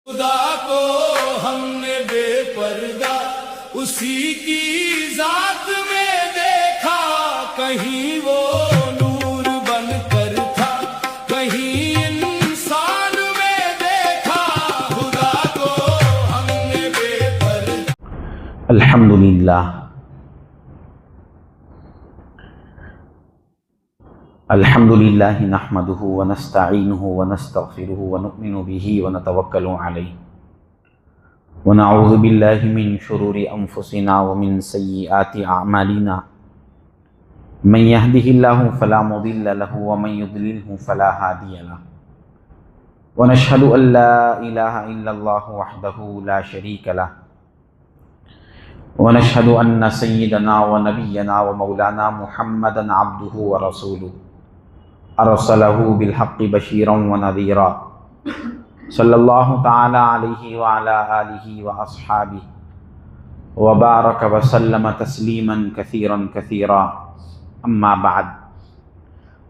खुदा को हमने बेपर्दा उसी की जात में देखा, कहीं वो नूर बनकर था, कहीं इंसान में देखा। खुदा को हमने बेपर्दा। अल्हम्दुलिल्लाह अल्हम्दुलिल्लाहि नहमदुहु व नस्तईनुहु व नस्तगफिरुहु व नु'मिनु बिही व नतवक्कलु अलैहि व नऊज़ु बिल्लाहि मिन शुरूरि अंफुसिना व मिन सय्यिआति अअमालिना मन यहदिहिल्लाहु फला मुदिल्ल लहु व मन युद्लिलहु फला हादिय लहु व नशहदु अन ला इलाहा इल्लल्लाहु वहदहु ला शरीक लहु व नशहदु अन्न सय्यिदना व नबिय्यना व मौलाना मुहम्मदन अब्दुहु व रसूलुहु अरसलहु बिलहक़्क़ि बशीरन व नज़ीरा सल्लल्लाहु तआला अलैहि व अला आलिहि व अस्हाबिहि व बारक व सल्लम तस्लीमन कसीरन कसीरा। अम्मा बाद,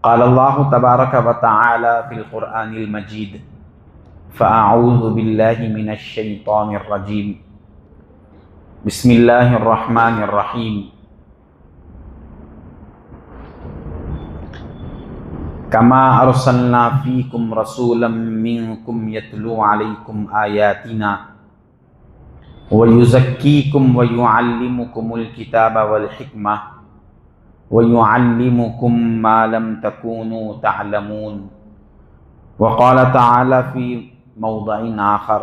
क़ाल अल्लाहु तबारक व तआला फ़िल क़ुरआनिल मजीद फ़अऊज़ु बिल्लाहि मिनश शैतानिर रजीम बिस्मिल्लाहिर रहमानिर रहीम। कमा अरसलना फ़ीकुम रसूलन मिनकुम यतलू अलैकुम आयातिना व युज़क्कीकुम व युअल्लिमुकुमुल किताब वल हिकमह व युअल्लिमुकुम मा लम तकूनू तअलमून। व क़ाल तआला फ़ी मौदिइन आख़र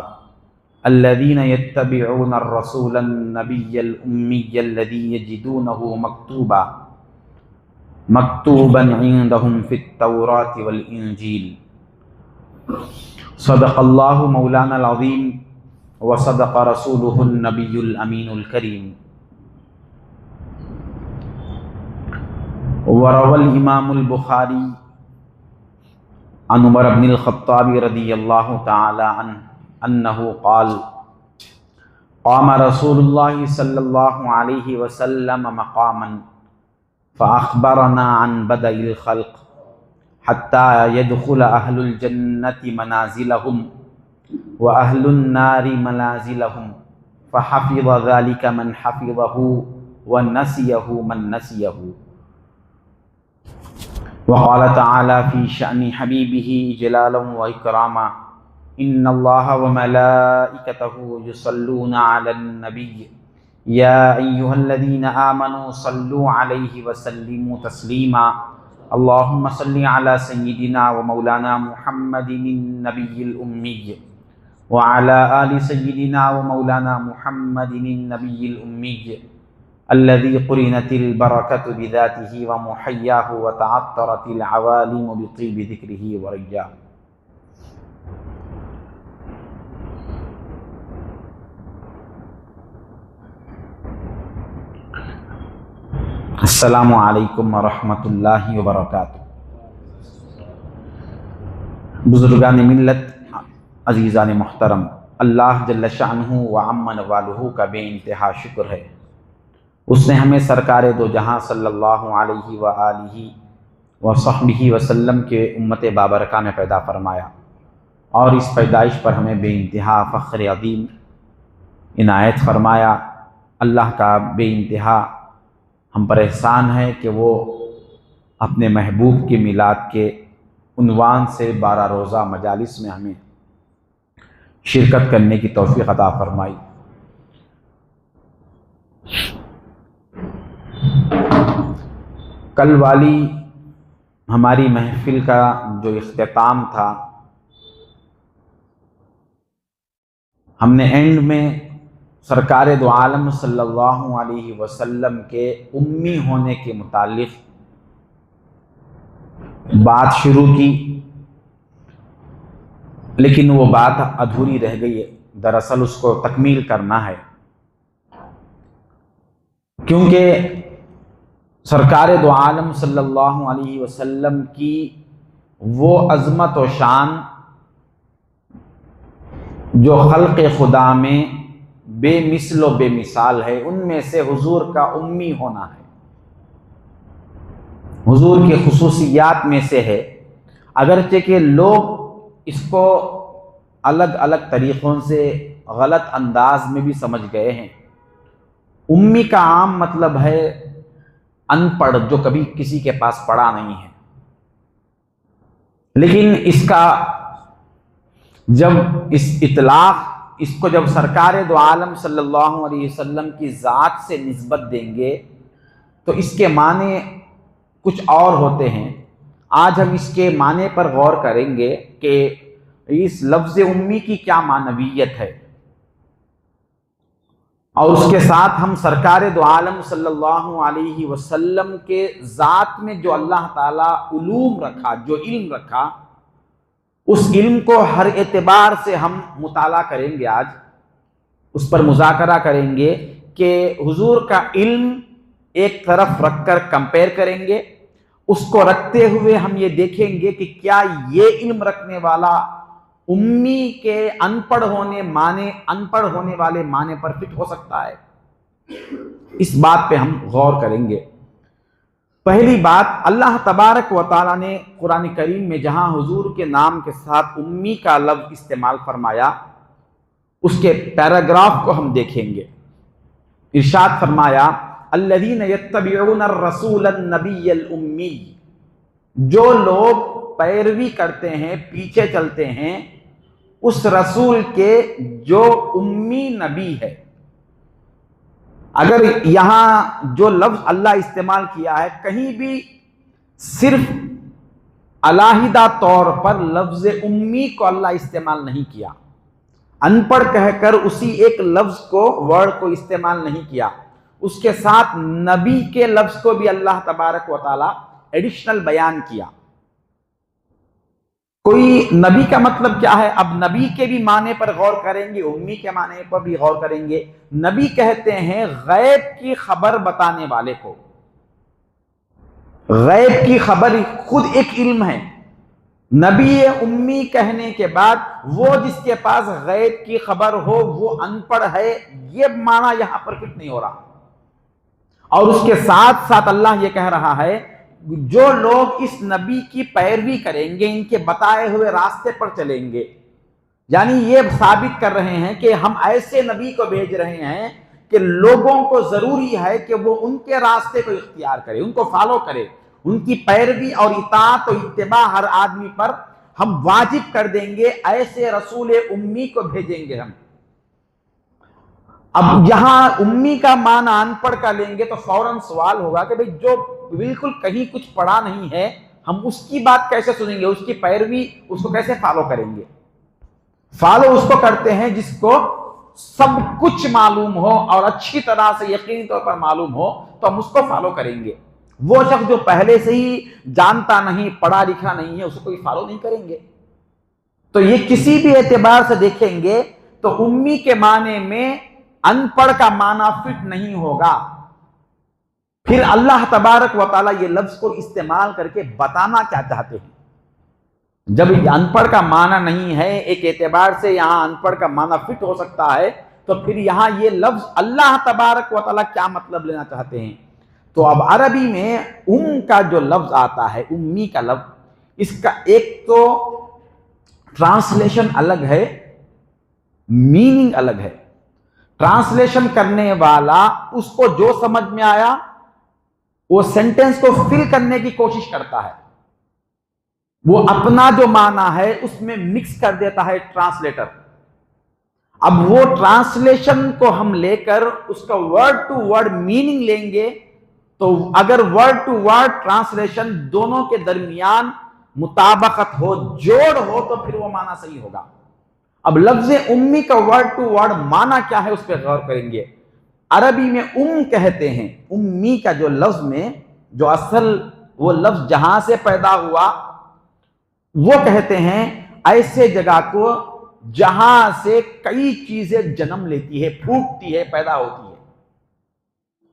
अल्लज़ीन यत्तबिऊन अर्रसूल अन्नबिय्यल उम्मिय्य अल्लज़ी यजिदूनहु मक्तूबन इंदहुम फित तौरात वल इंजील। सदक़ल्लाहु मौलाना अज़ीम व सदक़ रसूलुहुन नबियुल अमीनुल करीम। वरवल इमामुल बुखारी अन उमर इब्नुल ख़त्ताब रज़ियल्लाहु तआला अन्नहु क़ाल क़ाम रसूलुल्लाहि सल्लल्लाहु अलैहि वसल्लम मक़ामन फ़अख़बरना अन बदइल ख़ल्क़ हत्ता यदख़ुल अहलुल जन्नति मनाज़िलहुम व अहलुन नारि मनाज़िलहुम फ़हफ़िज़ ज़ालिका मन हफ़िज़हु व नसियहु मन नसियहु। व क़ाल तआला फ़ी शअनि हबीबिही इजलालन व इकरामा इन्नल्लाह व मलाइकतहु युसल्लूना अलन नबिय्य या अय्युहल्लज़ीना आमनू सल्लू अलैहि व सल्लिमू तस्लीमा। अल्लाहुम्मा सल्लि अला सय्यिदिना व मौलाना मुहम्मदिन नबिय्यिल उम्मिय्य व अला आलि सय्यिदिना व मौलाना मुहम्मदिन नबिय्यिल उम्मिय्य अल्लज़ी क़ुरिनतिल बरकतु बिज़ातिही व मुहय्याहु व तअत्तरतिल अवालिमु बितिय्बि ज़िक्रिही व रय्याह। अस्सलामु अलैकुम व रहमतुल्लाहि व बरकातुहू। बुज़ुर्गान मिल्लत, अज़ीज़ान मुहतरम, अल्लाह जल्ल शानुहु व अम्मन वालुहु का बेइंतहा शुक्र है। उसने हमें सरकार दो जहां सल्लल्लाहु अलैहि व आलिहि व सहबिही वसल्लम के उम्मत बाबरका में पैदा फरमाया और इस पैदाइश पर हमें बेइंतहा फ़ख्र अज़ीम इनायत फरमाया। अल्लाह का बेइंतहा हम पर एहसान है कि वो अपने महबूब के मिलाद के उन्वान से 12 रोज़ा मजालिस में हमें शिरकत करने की तौफ़ीक़ अता फरमाई। कल वाली हमारी महफ़िल का जो इख्तिताम था, हमने एंड में सरकार दो आलम सल्लल्लाहु अलैहि वसल्लम के उम्मी होने के मुतालिक बात शुरू की, लेकिन वो बात अधूरी रह गई है। दरअसल उसको तकमील करना है, क्योंकि सरकार दो आलम सल्लल्लाहु अलैहि वसल्लम की वो अज़मत व शान जो खल्क़ खुदा में बेमिसल व बेमिसाल है, उनमें से हुजूर का उम्मी होना है। हुजूर की खुसूसियात में से है, अगरचे के लोग इसको अलग अलग तरीक़ों से गलत अंदाज में भी समझ गए हैं। उम्मी का आम मतलब है अनपढ़, जो कभी किसी के पास पढ़ा नहीं है। लेकिन इसका जब इसको जब सरकार दो आलम सल्लल्लाहु अलैहि वसल्लम की ज़ात से निस्बत देंगे तो इसके माने कुछ और होते हैं। आज हम इसके माने पर गौर करेंगे कि इस लफ्ज़ उम्मी की क्या मानवियत है, और उसके साथ हम सरकार दो आलम सल्लल्लाहु अलैहि वसल्लम के ज़ात में जो अल्लाह ताला उलूम रखा, जो इल्म रखा, उस इल्म को हर एतबार से हम मुताला करेंगे। आज उस पर मुज़ाकरा करेंगे कि हुजूर का इल्म एक तरफ रखकर कंपेयर करेंगे, उसको रखते हुए हम ये देखेंगे कि क्या ये इल्म रखने वाला उम्मी के अनपढ़ होने वाले माने पर फिट हो सकता है। इस बात पे हम गौर करेंगे। पहली बात, अल्लाह तबारक व तआला ने कुरान करीम में जहां हुजूर के नाम के साथ उम्मी का लफ्ज़ इस्तेमाल फरमाया, उसके पैराग्राफ को हम देखेंगे। इरशाद फरमाया, अल्लज़ीना यत्तबिऊना रसूलन नबिय्यल उम्मी, जो लोग पैरवी करते हैं, पीछे चलते हैं उस रसूल के जो उम्मी नबी है। अगर यहां जो लफ्ज अल्लाह इस्तेमाल किया है, कहीं भी सिर्फ अलाहिदा तौर पर लफ्ज उम्मी को अल्लाह इस्तेमाल नहीं किया, अनपढ़ कहकर उसी एक लफ्ज को, वर्ड को इस्तेमाल नहीं किया, उसके साथ नबी के लफ्ज को भी अल्लाह तबारक व तआला एडिशनल बयान किया। कोई नबी का मतलब क्या है? अब नबी के भी माने पर गौर करेंगे, उम्मी के माने पर भी गौर करेंगे। नबी कहते हैं गैब की खबर बताने वाले को। गैब की खबर खुद एक इल्म है। नबी उम्मी कहने के बाद वो जिसके पास गैब की खबर हो वो अनपढ़ है, ये माना यहां पर फिट नहीं हो रहा। और उसके साथ साथ अल्लाह ये कह रहा है, जो लोग इस नबी की पैरवी करेंगे, इनके बताए हुए रास्ते पर चलेंगे, यानी ये साबित कर रहे हैं कि हम ऐसे नबी को भेज रहे हैं कि लोगों को जरूरी है कि वो उनके रास्ते को इख्तियार करे, उनको फॉलो करे। उनकी पैरवी और इताअत और इत्तिबा हर आदमी पर हम वाजिब कर देंगे। ऐसे रसूल उम्मी को भेजेंगे हम। अब यहां उम्मी का माना अनपढ़ का लेंगे तो फौरन सवाल होगा कि भाई जो बिल्कुल कहीं कुछ पढ़ा नहीं है, हम उसकी बात कैसे सुनेंगे, उसकी पैरवी, उसको कैसे फॉलो करेंगे? फॉलो उसको करते हैं जिसको सब कुछ मालूम हो और अच्छी तरह से यकीनी तौर पर मालूम हो, तो हम उसको फॉलो करेंगे। वो शख्स जो पहले से ही जानता नहीं, पढ़ा लिखा नहीं है, उसको कोई फॉलो नहीं करेंगे। तो ये किसी भी एतबार से देखेंगे तो उम्मी के माने में अनपढ़ का माना फिट नहीं होगा। फिर अल्लाह तबारक व तआला ये लफ्ज को इस्तेमाल करके बताना क्या चाहते हैं? जब अनपढ़ का माना नहीं है, एक एतबार से यहां अनपढ़ का माना फिट हो सकता है, तो फिर यहां ये लफ्ज अल्लाह तबारक व तआला क्या मतलब लेना चाहते हैं? तो अब अरबी में का जो लफ्ज आता है, उम्मी का लफ्ज, इसका एक तो ट्रांसलेशन अलग है, मीनिंग अलग है। ट्रांसलेशन करने वाला उसको जो समझ में आया वो सेंटेंस को फिल करने की कोशिश करता है, वो अपना जो माना है उसमें मिक्स कर देता है ट्रांसलेटर। अब वो ट्रांसलेशन को हम लेकर उसका वर्ड टू वर्ड मीनिंग लेंगे, तो अगर वर्ड टू वर्ड ट्रांसलेशन दोनों के दरमियान मुताबकत हो, जोड़ हो, तो फिर वो माना सही होगा। अब लफ्ज उम्मी का वर्ड टू वर्ड माना क्या है उस पर गौर करेंगे। अरबी में कहते हैं, उम्मी का जो लफ्ज में जो असल वो लफ्ज जहां से पैदा हुआ, वो कहते हैं ऐसे जगह को जहां से कई चीजें जन्म लेती है, फूटती है, पैदा होती है।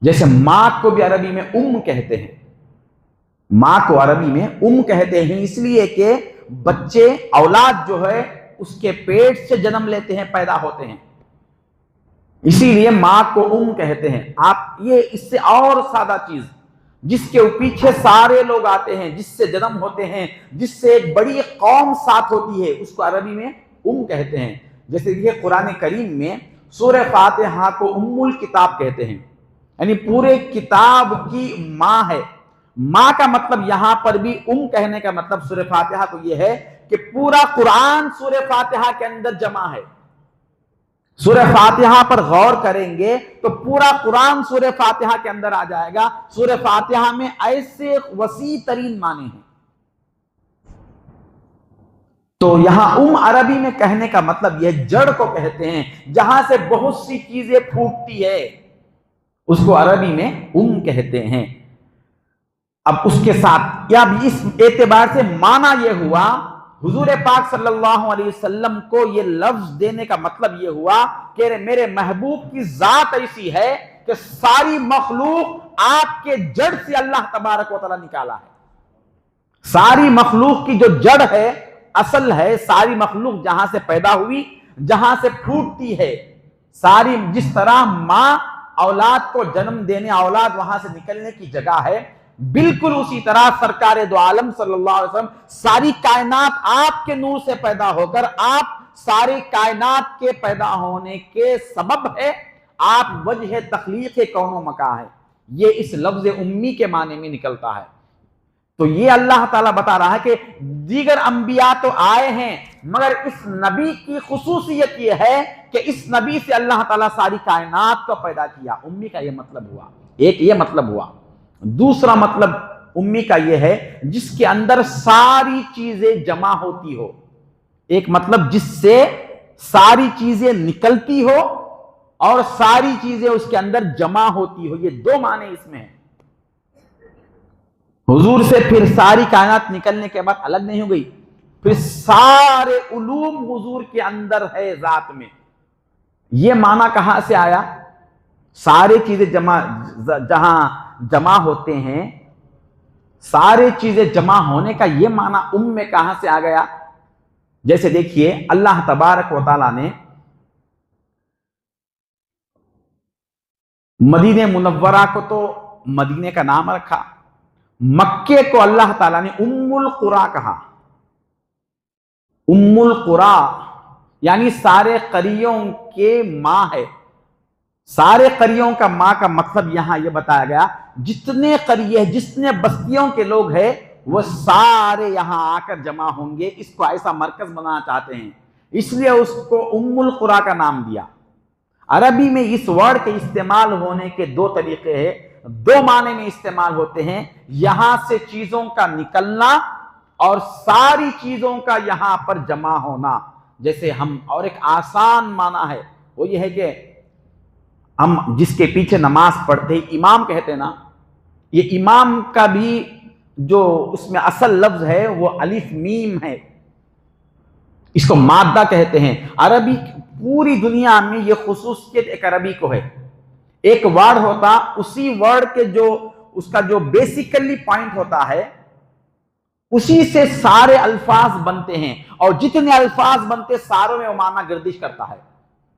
जैसे मां को भी अरबी में कहते हैं। मां को अरबी में कहते हैं इसलिए कि बच्चे, औलाद जो है उसके पेट से जन्म लेते हैं, पैदा होते हैं, इसीलिए मां को कहते हैं। आप ये इससे और सादा चीज, जिसके पीछे सारे लोग आते हैं, जिससे जन्म होते हैं, जिससे एक बड़ी कौम साथ होती है, उसको अरबी में कहते हैं। जैसे ये कुरान करीम में सूरह फातिहा को उम्मुल किताब कहते हैं, यानी पूरे किताब की माँ है। माँ का मतलब यहां पर भी कहने का मतलब सूरह फातिहा को यह है कि पूरा कुरान सूरह फातिहा के अंदर जमा है। सूरह फातिहा पर गौर करेंगे तो पूरा कुरान सूरह फातिहा के अंदर आ जाएगा। सूरह फातिहा में ऐसे वसी तरीन माने हैं। तो यहां अरबी में कहने का मतलब यह जड़ को कहते हैं, जहां से बहुत सी चीजें फूटती है, उसको अरबी में कहते हैं। अब उसके साथ या इस एतबार से माना यह हुआ, हुजूर पाक सल्लल्लाहु अलैहि वसल्लम को यह लफ्ज देने का मतलब यह हुआ कि मेरे महबूब की जात ऐसी है कि सारी मखलूक आपके जड़ से अल्लाह तबारक व तआला निकाला है। सारी मखलूक की जो जड़ है, असल है, सारी मखलूक जहां से पैदा हुई, जहां से फूटती है, सारी जिस तरह मां औलाद को जन्म देने, औलाद वहां से निकलने की जगह है, बिल्कुल उसी तरह सरकार दो आलम सल्लल्लाहु अलैहि वसल्लम सारी कायनात आपके नूर से पैदा होकर, आप सारी कायनात के पैदा होने के सबब है, आप वजह तखलीक कौनो मका है। ये इस लफ्ज उम्मी के माने में निकलता है। तो ये अल्लाह ताला बता रहा है कि दीगर अंबिया तो आए हैं, मगर इस नबी की खुसूसियत ये है कि इस नबी से अल्लाह ताला सारी कायनात को पैदा किया। उम्मी का ये मतलब हुआ, एक ये मतलब हुआ। दूसरा मतलब उम्मी का ये है जिसके अंदर सारी चीजें जमा होती हो। एक मतलब जिससे सारी चीजें निकलती हो और सारी चीजें उसके अंदर जमा होती हो। ये दो माने इसमें है। हुजूर से फिर सारी कायनात निकलने के बाद अलग नहीं हो गई, फिर सारे उलूम हुजूर के अंदर है जात में। ये माना कहां से आया? सारे चीजें जहां जमा होते हैं, सारे चीजें जमा होने का ये माना में कहां से आ गया? जैसे देखिए अल्लाह तबारक व तआला ने मदीने मुनव्वरा को तो मदीने का नाम रखा, मक्के को अल्लाह ताला ने उम्मुल कुरा कहा। उम्मुल कुरा यानी सारे करियों के मां है। सारे करियों का मां का मतलब यहां यह बताया गया, जितने करिए, जितने बस्तियों के लोग हैं, वो सारे यहां आकर जमा होंगे। इसको ऐसा मरकज बनाना चाहते हैं, इसलिए उसको उम्मुल कुरा का नाम दिया। अरबी में इस वर्ड के इस्तेमाल होने के दो तरीके हैं, दो माने में इस्तेमाल होते हैं। यहां से चीजों का निकलना और सारी चीजों का यहां पर जमा होना। जैसे हम, और एक आसान माना है वो ये है कि हम जिसके पीछे नमाज पढ़ते हैं, इमाम कहते हैं ना, ये इमाम का भी जो उसमें असल लफ्ज है वो अलिफ मीम है, इसको मादा कहते हैं। अरबी पूरी दुनिया में ये खुसूसियत एक अरबी को है। एक वर्ड होता, उसी वर्ड के जो उसका जो बेसिकली पॉइंट होता है, उसी से सारे अल्फाज बनते हैं, और जितने अल्फाज बनते सारों में वो माना गर्दिश करता है।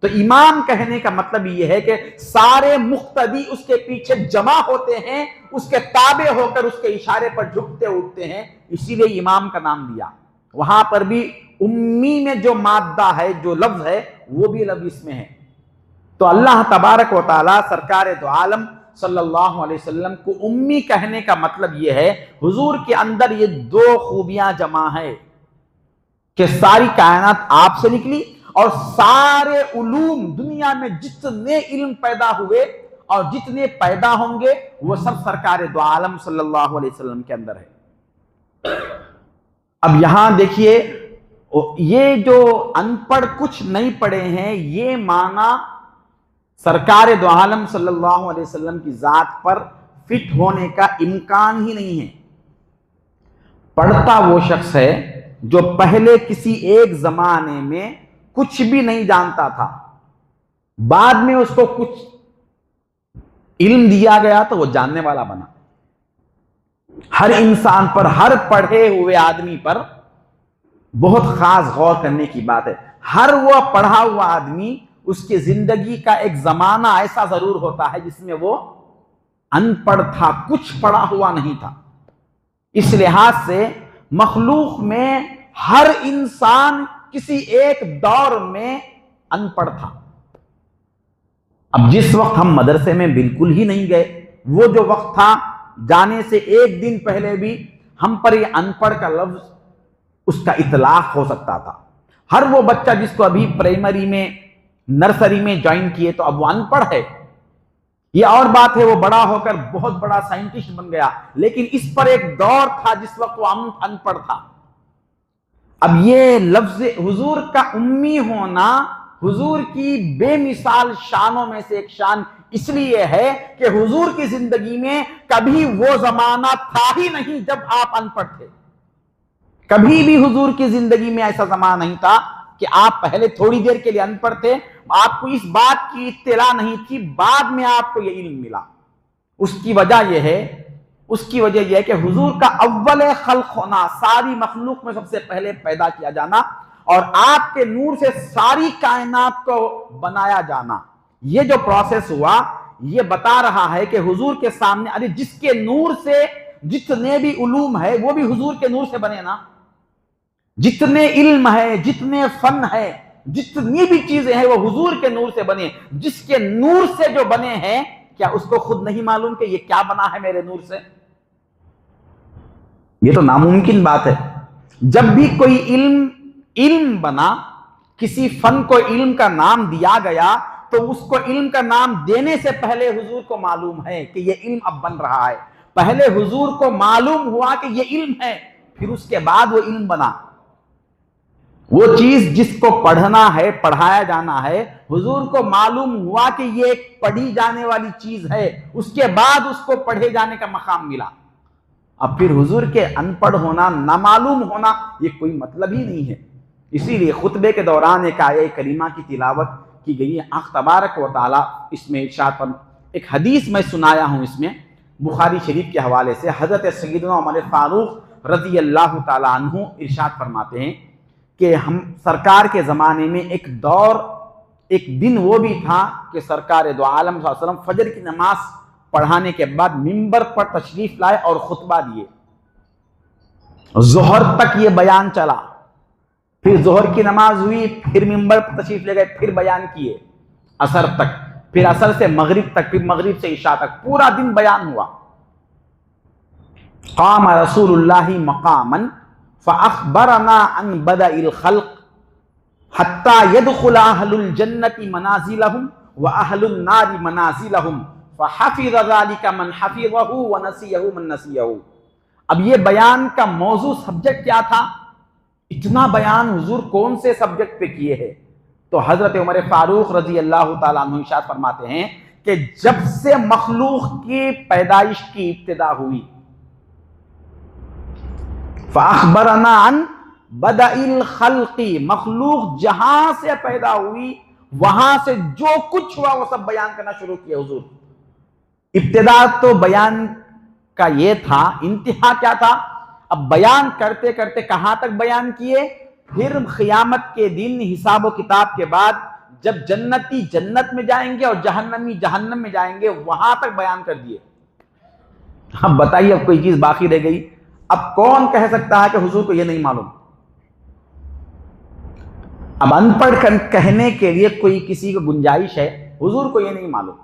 तो इमाम कहने का मतलब यह है कि सारे मुक्तदी उसके पीछे जमा होते हैं, उसके ताबे होकर उसके इशारे पर झुकते उठते हैं, इसीलिए इमाम का नाम दिया। वहां पर भी उम्मी में जो मादा है, जो लफ्ज है, वो भी लफ्ज इसमें है। तो अल्लाह तबारक व तआला सरकार दो आलम सल्लल्लाहु अलैहि वसल्लम को उम्मी कहने का मतलब यह है, हुजूर के अंदर ये दो खूबियां जमा है कि सारी कायनात आपसे निकली, और सारे उलूम दुनिया में जितने इल्म पैदा हुए और जितने पैदा होंगे वो सब सरकार दो आलम सल्लल्लाहु अलैहि वसल्लम के अंदर है। अब यहां देखिए, ये जो अनपढ़ कुछ नहीं पढ़े हैं, ये माना सरकार दो आलम सल्लल्लाहु अलैहि वसल्लम की जात पर फिट होने का इम्कान ही नहीं है। पढ़ता वो शख्स है जो पहले किसी एक जमाने में कुछ भी नहीं जानता था, बाद में उसको कुछ इल्म दिया गया तो वो जानने वाला बना। हर इंसान पर, हर पढ़े हुए आदमी पर बहुत खास गौर करने की बात है। हर वो पढ़ा हुआ आदमी, उसकी जिंदगी का एक जमाना ऐसा जरूर होता है जिसमें वो अनपढ़ था, कुछ पढ़ा हुआ नहीं था। इस लिहाज से मखलूक में हर इंसान किसी एक दौर में अनपढ़ था। अब जिस वक्त हम मदरसे में बिल्कुल ही नहीं गए, वो जो वक्त था जाने से एक दिन पहले भी हम पर ये अनपढ़ का लफ्ज उसका इतलाक हो सकता था। हर वो बच्चा जिसको अभी प्राइमरी में, नर्सरी में ज्वाइन किए तो अब वो अनपढ़ है। ये और बात है वो बड़ा होकर बहुत बड़ा साइंटिस्ट बन गया, लेकिन इस पर एक दौर था जिस वक्त वो अनपढ़ था। अब ये लफ्ज हुजूर का उम्मी होना हुजूर की बेमिसाल शानों में से एक शान इसलिए है कि हुजूर की जिंदगी में कभी वो जमाना था ही नहीं जब आप अनपढ़ थे। कभी भी हुजूर की जिंदगी में ऐसा जमाना नहीं था कि आप पहले थोड़ी देर के लिए अनपढ़ थे, आपको इस बात की इत्तला नहीं थी, बाद में आपको यह इल्म मिला। उसकी वजह यह है कि हुजूर का अव्वल खल्क होना, सारी मखलूक में सबसे पहले पैदा किया जाना और आपके नूर से सारी कायनात को बनाया जाना। ये जो प्रोसेस हुआ ये बता रहा है कि हुजूर के सामने, अरे जिसके नूर से जितने भी उलूम है वो भी हुजूर के नूर से बने ना। जितने इल्म है, जितने फन है, जितनी भी चीजें हैं वो हुजूर के नूर से बने। जिसके नूर से जो बने हैं, क्या उसको खुद नहीं मालूम कि ये क्या बना है मेरे नूर से? ये तो नामुमकिन बात है। जब भी कोई इल्म बना, किसी फन को इल्म का नाम दिया गया, तो उसको इल्म का नाम देने से पहले हुजूर को मालूम है कि ये इल्म अब बन रहा है। पहले हुजूर को मालूम हुआ कि ये इल्म है, फिर उसके बाद वो इल्म बना। वो चीज जिसको पढ़ना है, पढ़ाया जाना है, हुजूर को मालूम हुआ कि ये एक पढ़ी जाने वाली चीज है, उसके बाद उसको पढ़े जाने का मकाम मिला। अब फिर हुजूर के अनपढ़ होना, नामालूम होना, ये कोई मतलब ही नहीं है। इसीलिए खुतबे के दौरान एक आये करीमा की तिलावत की गई है। आख तबारक व तआला इसमें इरशाद पर एक हदीस मैं सुनाया हूं, इसमें बुखारी शरीफ के हवाले से हजरत सय्यदना उमर फारूक रज़ी अल्लाह तआला अन्हु इरशाद फरमाते हैं कि हम सरकार के ज़माने में एक दौर, एक दिन वो भी था कि सरकार दो आलम सल्लल्लाहु अलैहि वसल्लम फजर की नमाज पढ़ाने के बाद मिंबर पर तशरीफ लाए और खुतबा दिए। जोहर तक ये बयान चला, फिर जोहर की नमाज हुई, फिर मिंबर पर तशरीफ ले गए, फिर बयान किए असर तक, फिर असर से मगरिब तक, फिर मगरिब से इशा तक, पूरा दिन बयान हुआ। क़ाम रसूलुल्लाहि मक़ामन फ़अख़बरना अन बदइल ख़ल्क़ हत्ता यदख़ुल अहलुल जन्नति मनाज़िलहुम व अहलुन नारि मनाज़िलहुम फ़हफ़िज़ ज़ालिका मन हफ़िज़हु व नसियहु मन नसियहु। अब ये बयान का मौजू, सब्जेक्ट क्या था? इतना बयान हुजूर कौन से सब्जेक्ट पे किए हैं? तो हजरत उमर फारूक रजी अल्लाह ताला अन्हु इरशाद फरमाते हैं कि जब से मखलूक की पैदाइश की इब्तिदा हुई, फ़अख़बरना अन बदइल ख़ल्क़ि, मखलूक जहां से पैदा हुई वहां से जो कुछ हुआ वो सब बयान करना शुरू किया हुजूर। इब्तिदा तो बयान का ये था, इंतहा क्या था? अब बयान करते करते कहां तक बयान किए? फिर क़यामत के दिन हिसाब व किताब के बाद जब जन्नती जन्नत में जाएंगे और जहन्नमी जहन्नम में जाएंगे, वहां तक बयान कर दिए। अब बताइए, अब कोई चीज बाकी रह गई? अब कौन कह सकता है कि हुजूर को यह नहीं मालूम? अब अनपढ़ कहने के लिए कोई किसी को गुंजाइश है, हुजूर को यह नहीं मालूम।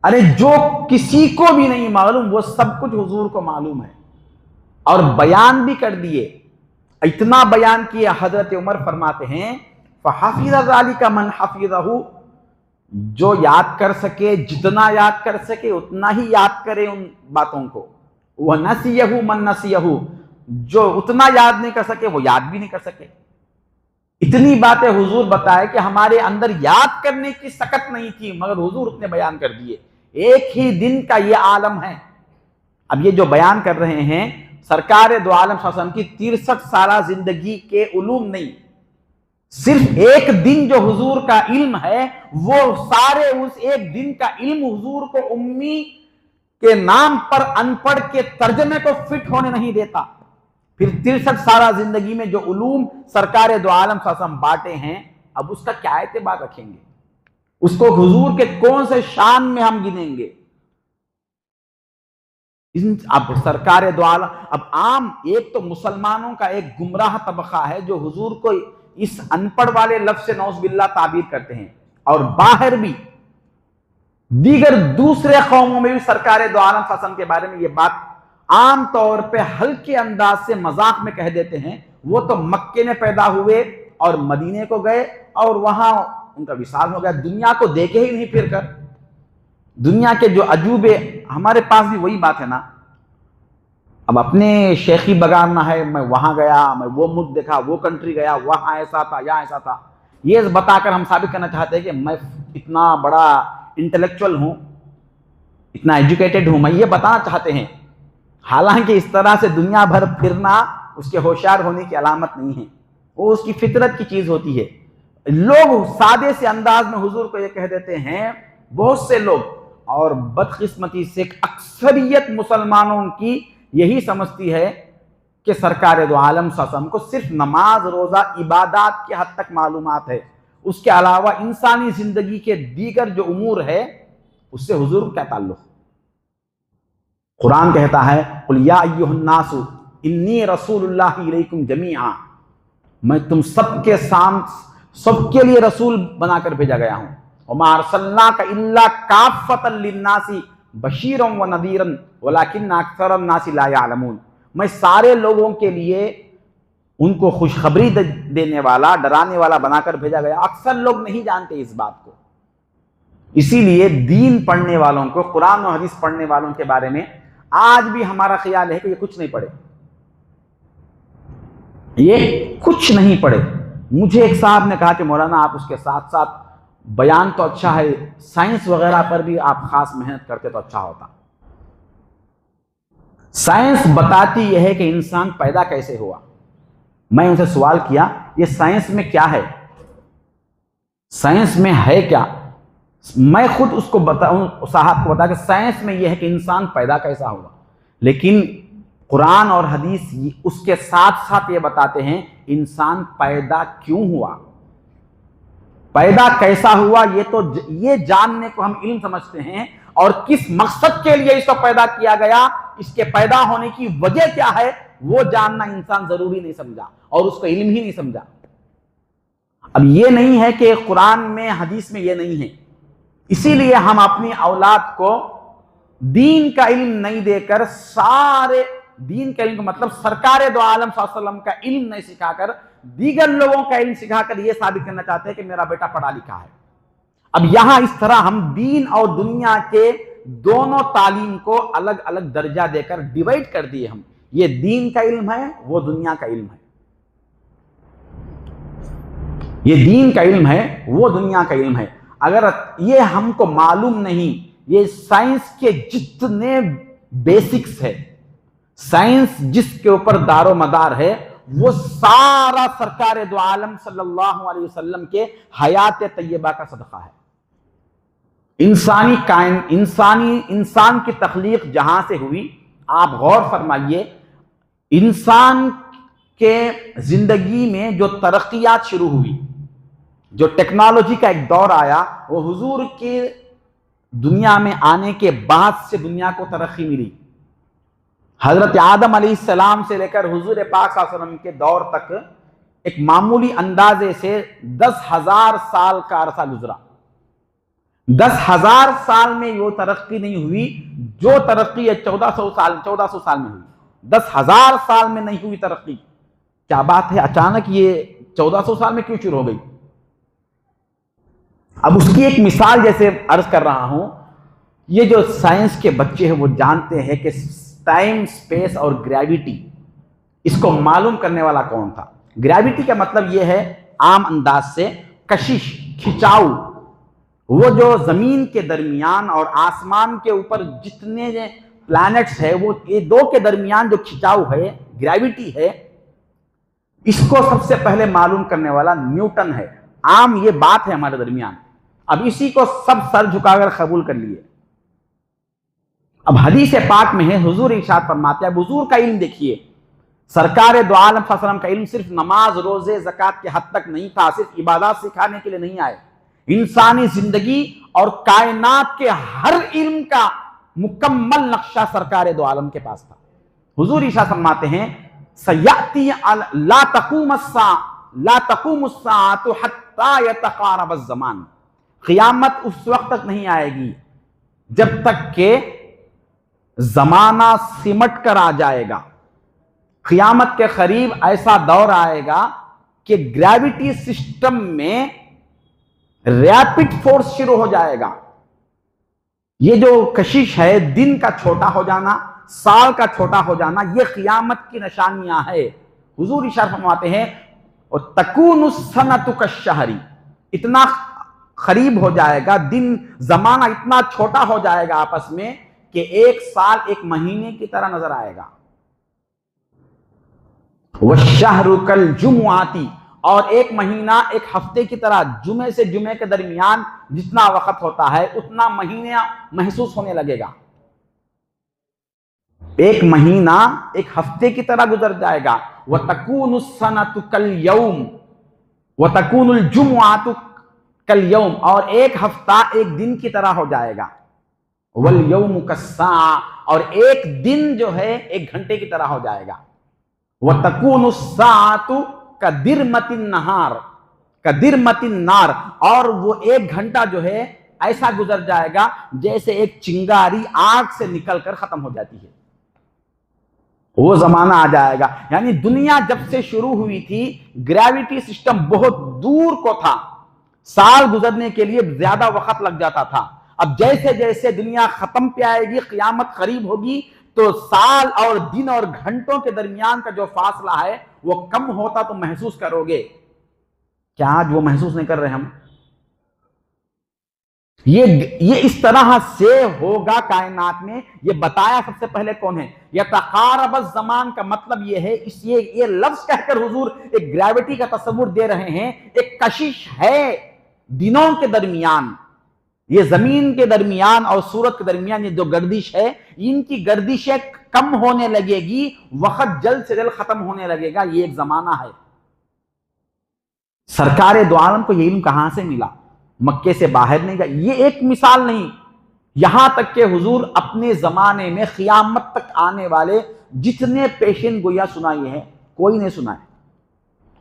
अरे जो किसी को भी नहीं मालूम वो सब कुछ हुजूर को मालूम है और बयान भी कर दिए। इतना बयान किया, हजरत उमर फरमाते हैं फ़हफ़िज़ ज़ालिका मन हफ़िज़हु, जो याद कर सके, जितना याद कर सके उतना ही याद करे उन बातों को। वह नसियहु मन नसियहु, जो उतना याद नहीं कर सके वो याद भी नहीं कर सके। इतनी बातें हुजूर बताए कि हमारे अंदर याद करने की सकत नहीं थी, मगर हुजूर उतने बयान कर दिए। एक ही दिन का ये आलम है। अब ये जो बयान कर रहे हैं सरकार दो आलम सल्लल्लाहु अलैहि वसल्लम की 63 साला जिंदगी के उलूम नहीं, सिर्फ एक दिन जो हुजूर का इल्म है वो सारे उस एक दिन का इल्म हुजूर को उम्मी के नाम पर अनपढ़ के तर्जमे को फिट होने नहीं देता। फिर 63 साला जिंदगी में जो उलूम सरकार दो आलम सल्लल्लाहु अलैहि वसल्लम बांटे हैं, अब उसका क्या एतबार रखेंगे? उसको हुजूर के कौन से शान में हम गिनेंगे? अब सरकार दो आलम, अब आम एक तो मुसलमानों का एक गुमराह तबका है जो हुजूर को इस अनपढ़ वाले लफ्ज से नौज़ुबिल्लाह ताबीर करते हैं। और बाहर भी दीगर दूसरे कौमों में भी सरकार दो आलम सल्लल्लाहु अलैहि वसल्लम के बारे में ये बात आम तौर पे हल्के अंदाज से मजाक में कह देते हैं। वो तो मक्के में पैदा हुए और मदीने को गए और वहां उनका विसाल हो गया, दुनिया को देखे ही नहीं फिर कर। दुनिया के जो अजूबे, हमारे पास भी वही बात है ना। अब अपने शेखी बगाना है, मैं वहां गया, मैं वो मुल्क देखा, वो कंट्री गया, वहां ऐसा था, यहाँ ऐसा था, ये बताकर हम साबित करना चाहते हैं कि मैं इतना बड़ा इंटेलेक्चुअल हूं, इतना एजुकेटेड हूं, मैं ये बताना चाहते हैं। हालांकि इस तरह से दुनिया भर फिरना उसके होशियार होने की अलामत नहीं है, वो उसकी फितरत की चीज होती है। लोग सादे से अंदाज में हुजूर को ये कह देते हैं, बहुत से लोग, और बदकिस्मती से अक्सरियत मुसलमानों की यही समझती है कि सरकार दो आलम सल्लल्लाहु अलैहि वसल्लम को सिर्फ नमाज रोजा इबादत के हद तक मालूमात है, उसके अलावा इंसानी जिंदगी के दीगर जो उमूर है उससे हुजूर को क्या ताल्लुक। कुरान कहता है, कुल या अय्युहन्नासु इन्नी रसूलुल्लाहि इलैकुम जमीआ, मैं तुम सबके लिए रसूल बनाकर भेजा गया हूं। वमा अरसलनाका इल्ला काफ़्फतन लिन्नासी बशीरन व नदीरन वलाकिन्न अक्सरन नासी ला यअलमून, मैं सारे लोगों के लिए उनको खुशखबरी देने वाला, डराने वाला बनाकर भेजा गया। अक्सर लोग नहीं जानते इस बात को। इसीलिए दीन पढ़ने वालों को, कुरान और हदीस पढ़ने वालों के बारे में आज भी हमारा ख्याल है कि ये कुछ नहीं पढ़े, ये कुछ नहीं पढ़े। मुझे एक साहब ने कहा कि मौलाना आप उसके साथ साथ बयान तो अच्छा है, साइंस वगैरह पर भी आप खास मेहनत करते तो अच्छा होता। साइंस बताती यह है कि इंसान पैदा कैसे हुआ। मैं उनसे सवाल किया, ये साइंस में क्या है, साइंस में है क्या। मैं खुद उसको बताऊं, साहब को बता कि साइंस में यह है कि इंसान पैदा कैसा हुआ, लेकिन कुरान और हदीस उसके साथ साथ ये बताते हैं इंसान पैदा क्यों हुआ, पैदा कैसा हुआ। ये जानने को हम इल्म समझते हैं, और किस मकसद के लिए इसको पैदा किया गया, इसके पैदा होने की वजह क्या है, वो जानना इंसान जरूरी नहीं समझा और उसको इल्म ही नहीं समझा। अब ये नहीं है कि कुरान में हदीस में ये नहीं है, इसीलिए हम अपनी औलाद को दीन का इल्म नहीं देकर, सारे दीन का इल्म मतलब सरकार दो आलम सल्लल्लाहु अलैहि वसल्लम का इल्म नहीं सिखाकर, दीगर लोगों का इल्म सिखाकर ये साबित करना चाहते हैं कि मेरा बेटा पढ़ा लिखा है। अब यहां इस तरह हम दीन और दुनिया के दोनों तालीम को अलग अलग दर्जा देकर डिवाइड कर दिए। हम ये दीन का इल्म है, वो दुनिया का इल्म है, ये दीन का इल्म है, वो दुनिया का इल्म है। अगर ये हमको मालूम नहीं, ये साइंस के जितने बेसिक्स है, साइंस जिसके ऊपर दारो मदार है, वो सारा सरकार दो आलम सल्लल्लाहु अलैहि वसल्लम के हयात तैयबा का सदका है। इंसान की तख्लीक जहां से हुई, आप गौर फरमाइए, इंसान के जिंदगी में जो तरक्कियात शुरू हुई, जो टेक्नोलॉजी का एक दौर आया, वो हुजूर के दुनिया में आने के बाद से दुनिया को तरक्की मिली। हजरत आदम अलैहिस्सलाम से लेकर हुजूर पाक सल्लल्लाहु अलैहि वसल्लम के दौर तक एक मामूली अंदाजे से 10,000 साल का अरसा गुजरा। 10,000 साल में वो तरक्की नहीं हुई जो तरक्की 1400 साल में हुई। 10,000 साल में नहीं हुई तरक्की। क्या बात है, अचानक ये 1400 साल में क्यों शुरू हो गई? अब उसकी एक मिसाल जैसे अर्ज कर रहा हूं, ये जो साइंस के बच्चे हैं वो जानते हैं कि टाइम, स्पेस और ग्रेविटी, इसको मालूम करने वाला कौन था? ग्रेविटी का मतलब यह है आम अंदाज से कशिश, खिंचाव। वो जो जमीन के दरमियान और आसमान के ऊपर जितने प्लैनेट्स है, वो ये दो के दरमियान जो खिंचाव है, ग्रेविटी है, इसको सबसे पहले मालूम करने वाला न्यूटन है। आम ये बात है हमारे दरमियान। अब इसी को सब सर झुकाकर कबूल कर लिए। अब हदीस पाक में है, हुजूर इरशाद फरमाते हैं, हुजूर का इल्म देखिए, सरकार दो आलम सल्लल्लाहु अलैहि वसल्लम का इल्म सिर्फ नमाज, रोजे, ज़कात के हद तक नहीं था, सिर्फ इबादत सिखाने के लिए नहीं आए। इंसानी जिंदगी और कायनात के हर इल्म का मुकम्मल नक्शा सरकार दो आलम के पास था। हुजूर इरशाद फरमाते हैं, सयाती ला तक़ूम अस्सा ला तक़ूमुस्साअतु हत्ता यतक़ारबज़्ज़मान, क़यामत उस वक्त तक नहीं आएगी जब तक के जमाना सिमट कर आ जाएगा। क़यामत के करीब ऐसा दौर आएगा कि ग्रेविटी सिस्टम में रैपिड फोर्स शुरू हो जाएगा। ये जो कशिश है, दिन का छोटा हो जाना, साल का छोटा हो जाना, ये क़यामत की निशानियां है। हुजूर इरशाद फरमाते हैं और तकूनुस्सनतु कश्शहरी, इतना करीब हो जाएगा, दिन जमाना इतना छोटा हो जाएगा आपस में कि एक साल एक महीने की तरह नजर आएगा। वश्शहरु कल जुमुआती, और एक महीना एक हफ्ते की तरह, जुमे से जुमे के दरमियान जितना वक्त होता है उतना महीना महसूस होने लगेगा। एक महीना एक हफ्ते की तरह गुजर जाएगा। व तकूनुस्सनतु कल यौम व तकूनुल जुमुआतु कल यौम, और एक हफ्ता एक दिन की तरह हो जाएगा। वल यौमु कस्साअ, और एक दिन जो है एक घंटे की तरह हो जाएगा। व तकूनुस्साअतु कदिरमतिन नहार, कदिरमतिन नार, और वो एक घंटा जो है ऐसा गुजर जाएगा जैसे एक चिंगारी आग से निकलकर खत्म हो जाती है। वो जमाना आ जाएगा। यानी दुनिया जब से शुरू हुई थी, ग्रेविटी सिस्टम बहुत दूर को था, साल गुजरने के लिए ज्यादा वक्त लग जाता था। अब जैसे जैसे दुनिया खत्म पे आएगी, क़यामत करीब होगी, तो साल और दिन और घंटों के दरमियान का जो फासला है वो कम होता तो महसूस करोगे। क्या आज वो महसूस नहीं कर रहे हम? ये इस तरह से होगा कायनात में। ये बताया सबसे पहले कौन है? यतक़ारबज़्ज़मान का मतलब ये है, इस ये लफ्ज कहकर हुजूर एक ग्रेविटी का तस्वुर दे रहे हैं। एक कशिश है दिनों के दरमियान, ये जमीन के दरमियान और सूरज के दरमियान ये जो गर्दिश है, इनकी गर्दिशें कम होने लगेगी, वक्त जल्द से जल्द खत्म होने लगेगा। ये एक जमाना है। सरकारे दो आलम को ये इल्म कहां से मिला? मक्के से बाहर नहीं गया। ये एक मिसाल नहीं, यहां तक के हुजूर अपने जमाने में क़यामत तक आने वाले जितने पेशन गोया सुनाए हैं, कोई नहीं सुनाए।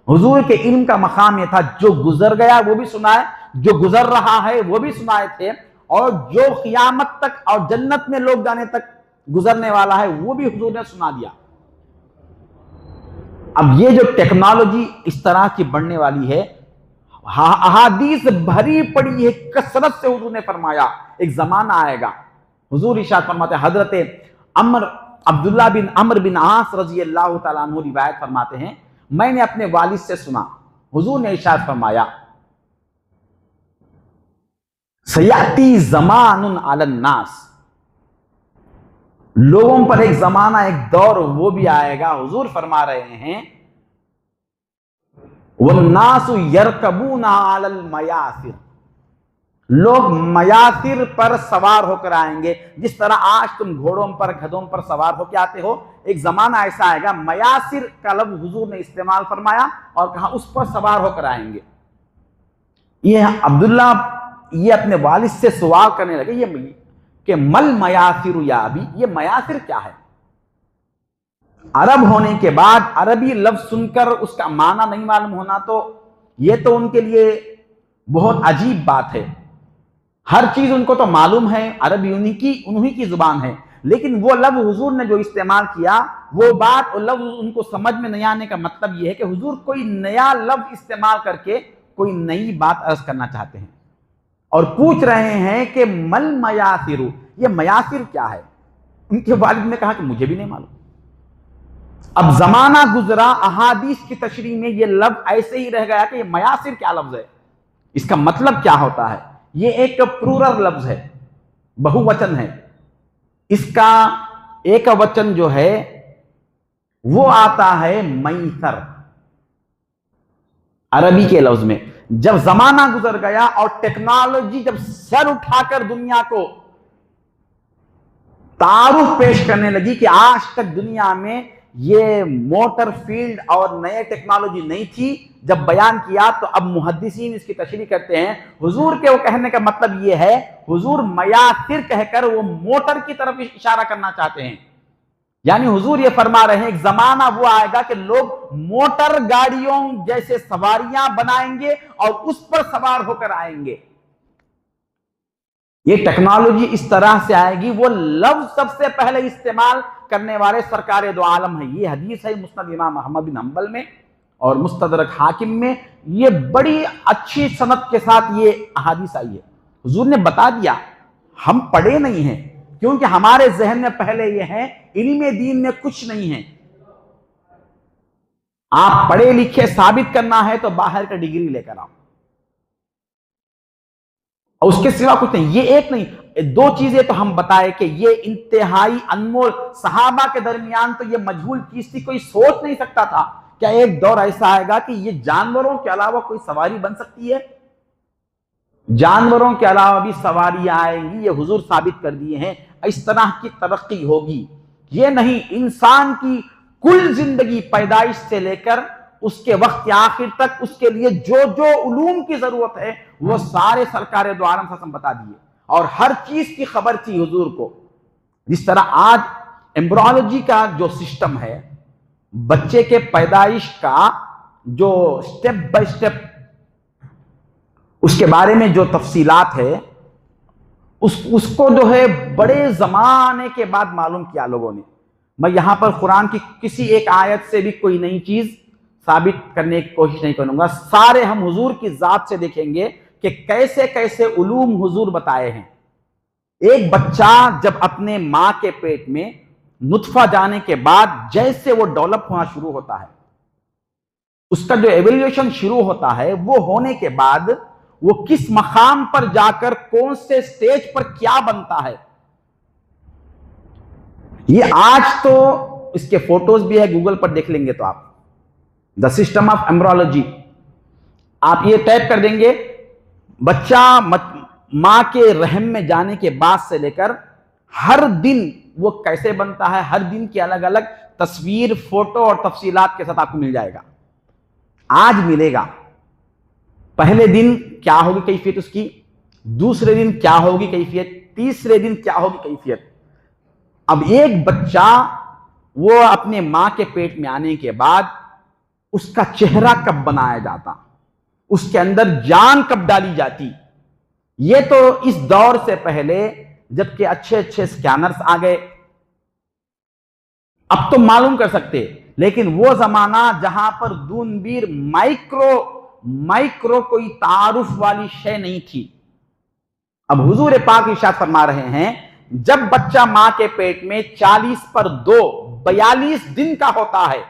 हुजूर के इल्म का मकाम यह था, जो गुजर गया वो भी सुनाए, जो गुजर रहा है वो भी सुनाए थे, और जो क़यामत तक और जन्नत में लोग जाने तक गुजरने वाला है वो भी हुजूर ने सुना दिया। अब ये जो टेक्नोलॉजी इस तरह की बढ़ने वाली है, अहादीस भरी पड़ी है, कसरत से हुजूर ने फरमाया एक जमाना आएगा। हुजूर इरशाद फरमाते, हजरत अब्दुल्लाह बिन अम्र बिन आस रज़ी अल्लाह तआला अन्हु रिवायत फरमाते हैं, मैंने अपने वालिद से सुना, हुजूर ने इरशाद फरमाया, सयाती ज़मानुन अलन नास, लोगों पर एक जमाना, एक दौर वो भी आएगा। हुजूर फरमा रहे हैं, वन्नासु यरकबूना अलल मयासिर, लोग मयासिर पर सवार होकर आएंगे। जिस तरह आज तुम घोड़ों पर, गधों पर सवार होकर आते हो, एक जमाना ऐसा आएगा, मयासिर का लफ्ज़ हुजूर ने इस्तेमाल फरमाया और कहा उस पर सवार होकर आएंगे। ये अब्दुल्ला ये अपने वालिद से सवाल करने लगे, ये कि मल मयासिर या अभी, ये मयासिर क्या है? अरब होने के बाद अरबी लफ्ज सुनकर उसका माना नहीं मालूम होना, तो ये तो उनके लिए बहुत अजीब बात है। हर चीज उनको तो मालूम है, अरबी उन्हीं की जुबान है, लेकिन वो लफ्ज हुजूर ने जो इस्तेमाल किया, वो बात और लफ्ज उनको समझ में नहीं आने का मतलब ये है कि हुजूर कोई नया लफ्ज इस्तेमाल करके कोई नई बात अर्ज करना चाहते हैं और पूछ रहे हैं कि मल मयासिरु, ये मयासिर क्या है? उनके वालिद ने कहा कि मुझे भी नहीं मालूम। अब जमाना गुजरा, अहादीस की तशरीह में ये लफ्ज ऐसे ही रह गया कि ये मयासिर क्या लफ्ज है, इसका मतलब क्या होता है? ये एक प्लूरल लफ्ज है, बहुवचन है। इसका एक वचन जो है वो आता है मैसर, अरबी के लफ्ज में। जब जमाना गुजर गया और टेक्नोलॉजी जब सर उठाकर दुनिया को तारुफ पेश करने लगी कि आज तक दुनिया में ये मोटर फील्ड और नए टेक्नोलॉजी नहीं थी, जब बयान किया तो अब मुहद्दिसीन इसकी तशरीह करते हैं, हुजूर के वो कहने का मतलब ये है, हुजूर मयासिर कहकर वो मोटर की तरफ इशारा करना चाहते हैं। यानी हुजूर ये फरमा रहे हैं एक जमाना वो आएगा कि लोग मोटर गाड़ियों जैसे सवारियां बनाएंगे और उस पर सवार होकर आएंगे। ये टेक्नोलॉजी इस तरह से आएगी, वो लफ्ज सबसे पहले इस्तेमाल करने वाले सरकार दो आलम है। ये हदीस है मुस्नद इमाम अहमद बिन हंबल में और मुस्तदरक हाकिम में, ये बड़ी अच्छी सनद के साथ ये हदीस आई है। हुजूर ने बता दिया, हम पढ़े नहीं हैं क्योंकि हमारे जहन में पहले ये है इल्म दीन में कुछ नहीं है। आप पढ़े लिखे साबित करना है तो बाहर का डिग्री लेकर आओ, और उसके सिवा कुछ नहीं। ये एक नहीं, दो चीजें तो हम बताए कि ये इंतहाई अनमोल, सहाबा के दरमियान तो ये मजहूल चीज थी, कोई सोच नहीं सकता था। क्या एक दौर ऐसा आएगा कि ये जानवरों के अलावा कोई सवारी बन सकती है? जानवरों के अलावा भी सवारियां आएंगी, ये हुजूर साबित कर दिए हैं। इस तरह की तरक्की होगी। ये नहीं, इंसान की कुल जिंदगी पैदाइश से लेकर उसके वक्त आखिर तक उसके लिए जो जो उलूम की जरूरत है वो सारे सरकार दो आलम से बता दिए, और हर चीज की खबर थी हुजूर को। जिस तरह आज एम्ब्रियोलॉजी का जो सिस्टम है, बच्चे के पैदाइश का जो स्टेप बाय स्टेप उसके बारे में जो तफसीलात है, उसको जो है बड़े जमाने के बाद मालूम किया लोगों ने। मैं यहां पर कुरान की किसी एक आयत से भी कोई नई चीज साबित करने की कोशिश नहीं करूंगा। सारे हम हुजूर की जात से देखेंगे कि कैसे कैसे उलूम हुजूर बताए हैं। एक बच्चा जब अपने मां के पेट में नुत्फा जाने के बाद जैसे वो डेवलप होना शुरू होता है, उसका जो एवोल्यूशन शुरू होता है, वो होने के बाद वो किस मकाम पर जाकर कौन से स्टेज पर क्या बनता है, ये आज तो इसके फोटोज भी है, गूगल पर देख लेंगे तो आप, द सिस्टम ऑफ एम्ब्रियोलॉजी आप ये टाइप कर देंगे, बच्चा मां के रहम में जाने के बाद से लेकर हर दिन वो कैसे बनता है, हर दिन की अलग अलग तस्वीर, फोटो और तफसीलात के साथ आपको मिल जाएगा। आज मिलेगा। पहले दिन क्या होगी कैफियत उसकी, दूसरे दिन क्या होगी कैफियत, तीसरे दिन क्या होगी कैफियत। अब एक बच्चा वो अपने मां के पेट में आने के बाद उसका चेहरा कब बनाया जाता, उसके अंदर जान कब डाली जाती, ये तो इस दौर से पहले, जबकि अच्छे अच्छे स्कैनर्स आ गए, अब तो मालूम कर सकते। लेकिन वो जमाना जहां पर दूनबीर माइक्रो कोई तारुफ वाली शय नहीं थी। अब हुजूर पाक इरशाद फरमा रहे हैं, जब बच्चा मां के पेट में 40 पर 2 42 दिन का होता है,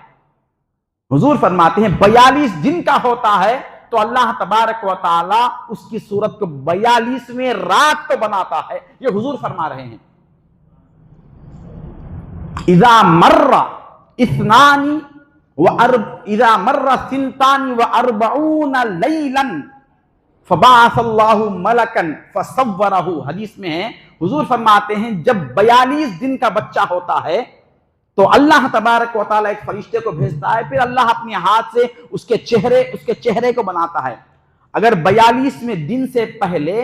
हुजूर फरमाते हैं 42 दिन का होता है, तो अल्लाह तबारक व तआला उसकी सूरत को 42वें रात को बनाता है। ये हुजूर फरमा रहे हैं। इज़ा मर्रा इस्नानी इज़ा मर्रा सिंतानी व अर्बऊन लैलन फबाअसल्लाहु मलकन फसव्वरहु। हदीस में है, हुजूर फरमाते हैं जब 42 दिन का बच्चा होता है तो अल्लाह तबारक व तआला एक फरिश्ते को भेजता है, फिर अल्लाह अपने हाथ से उसके चेहरे को बनाता है। अगर 42वें दिन से पहले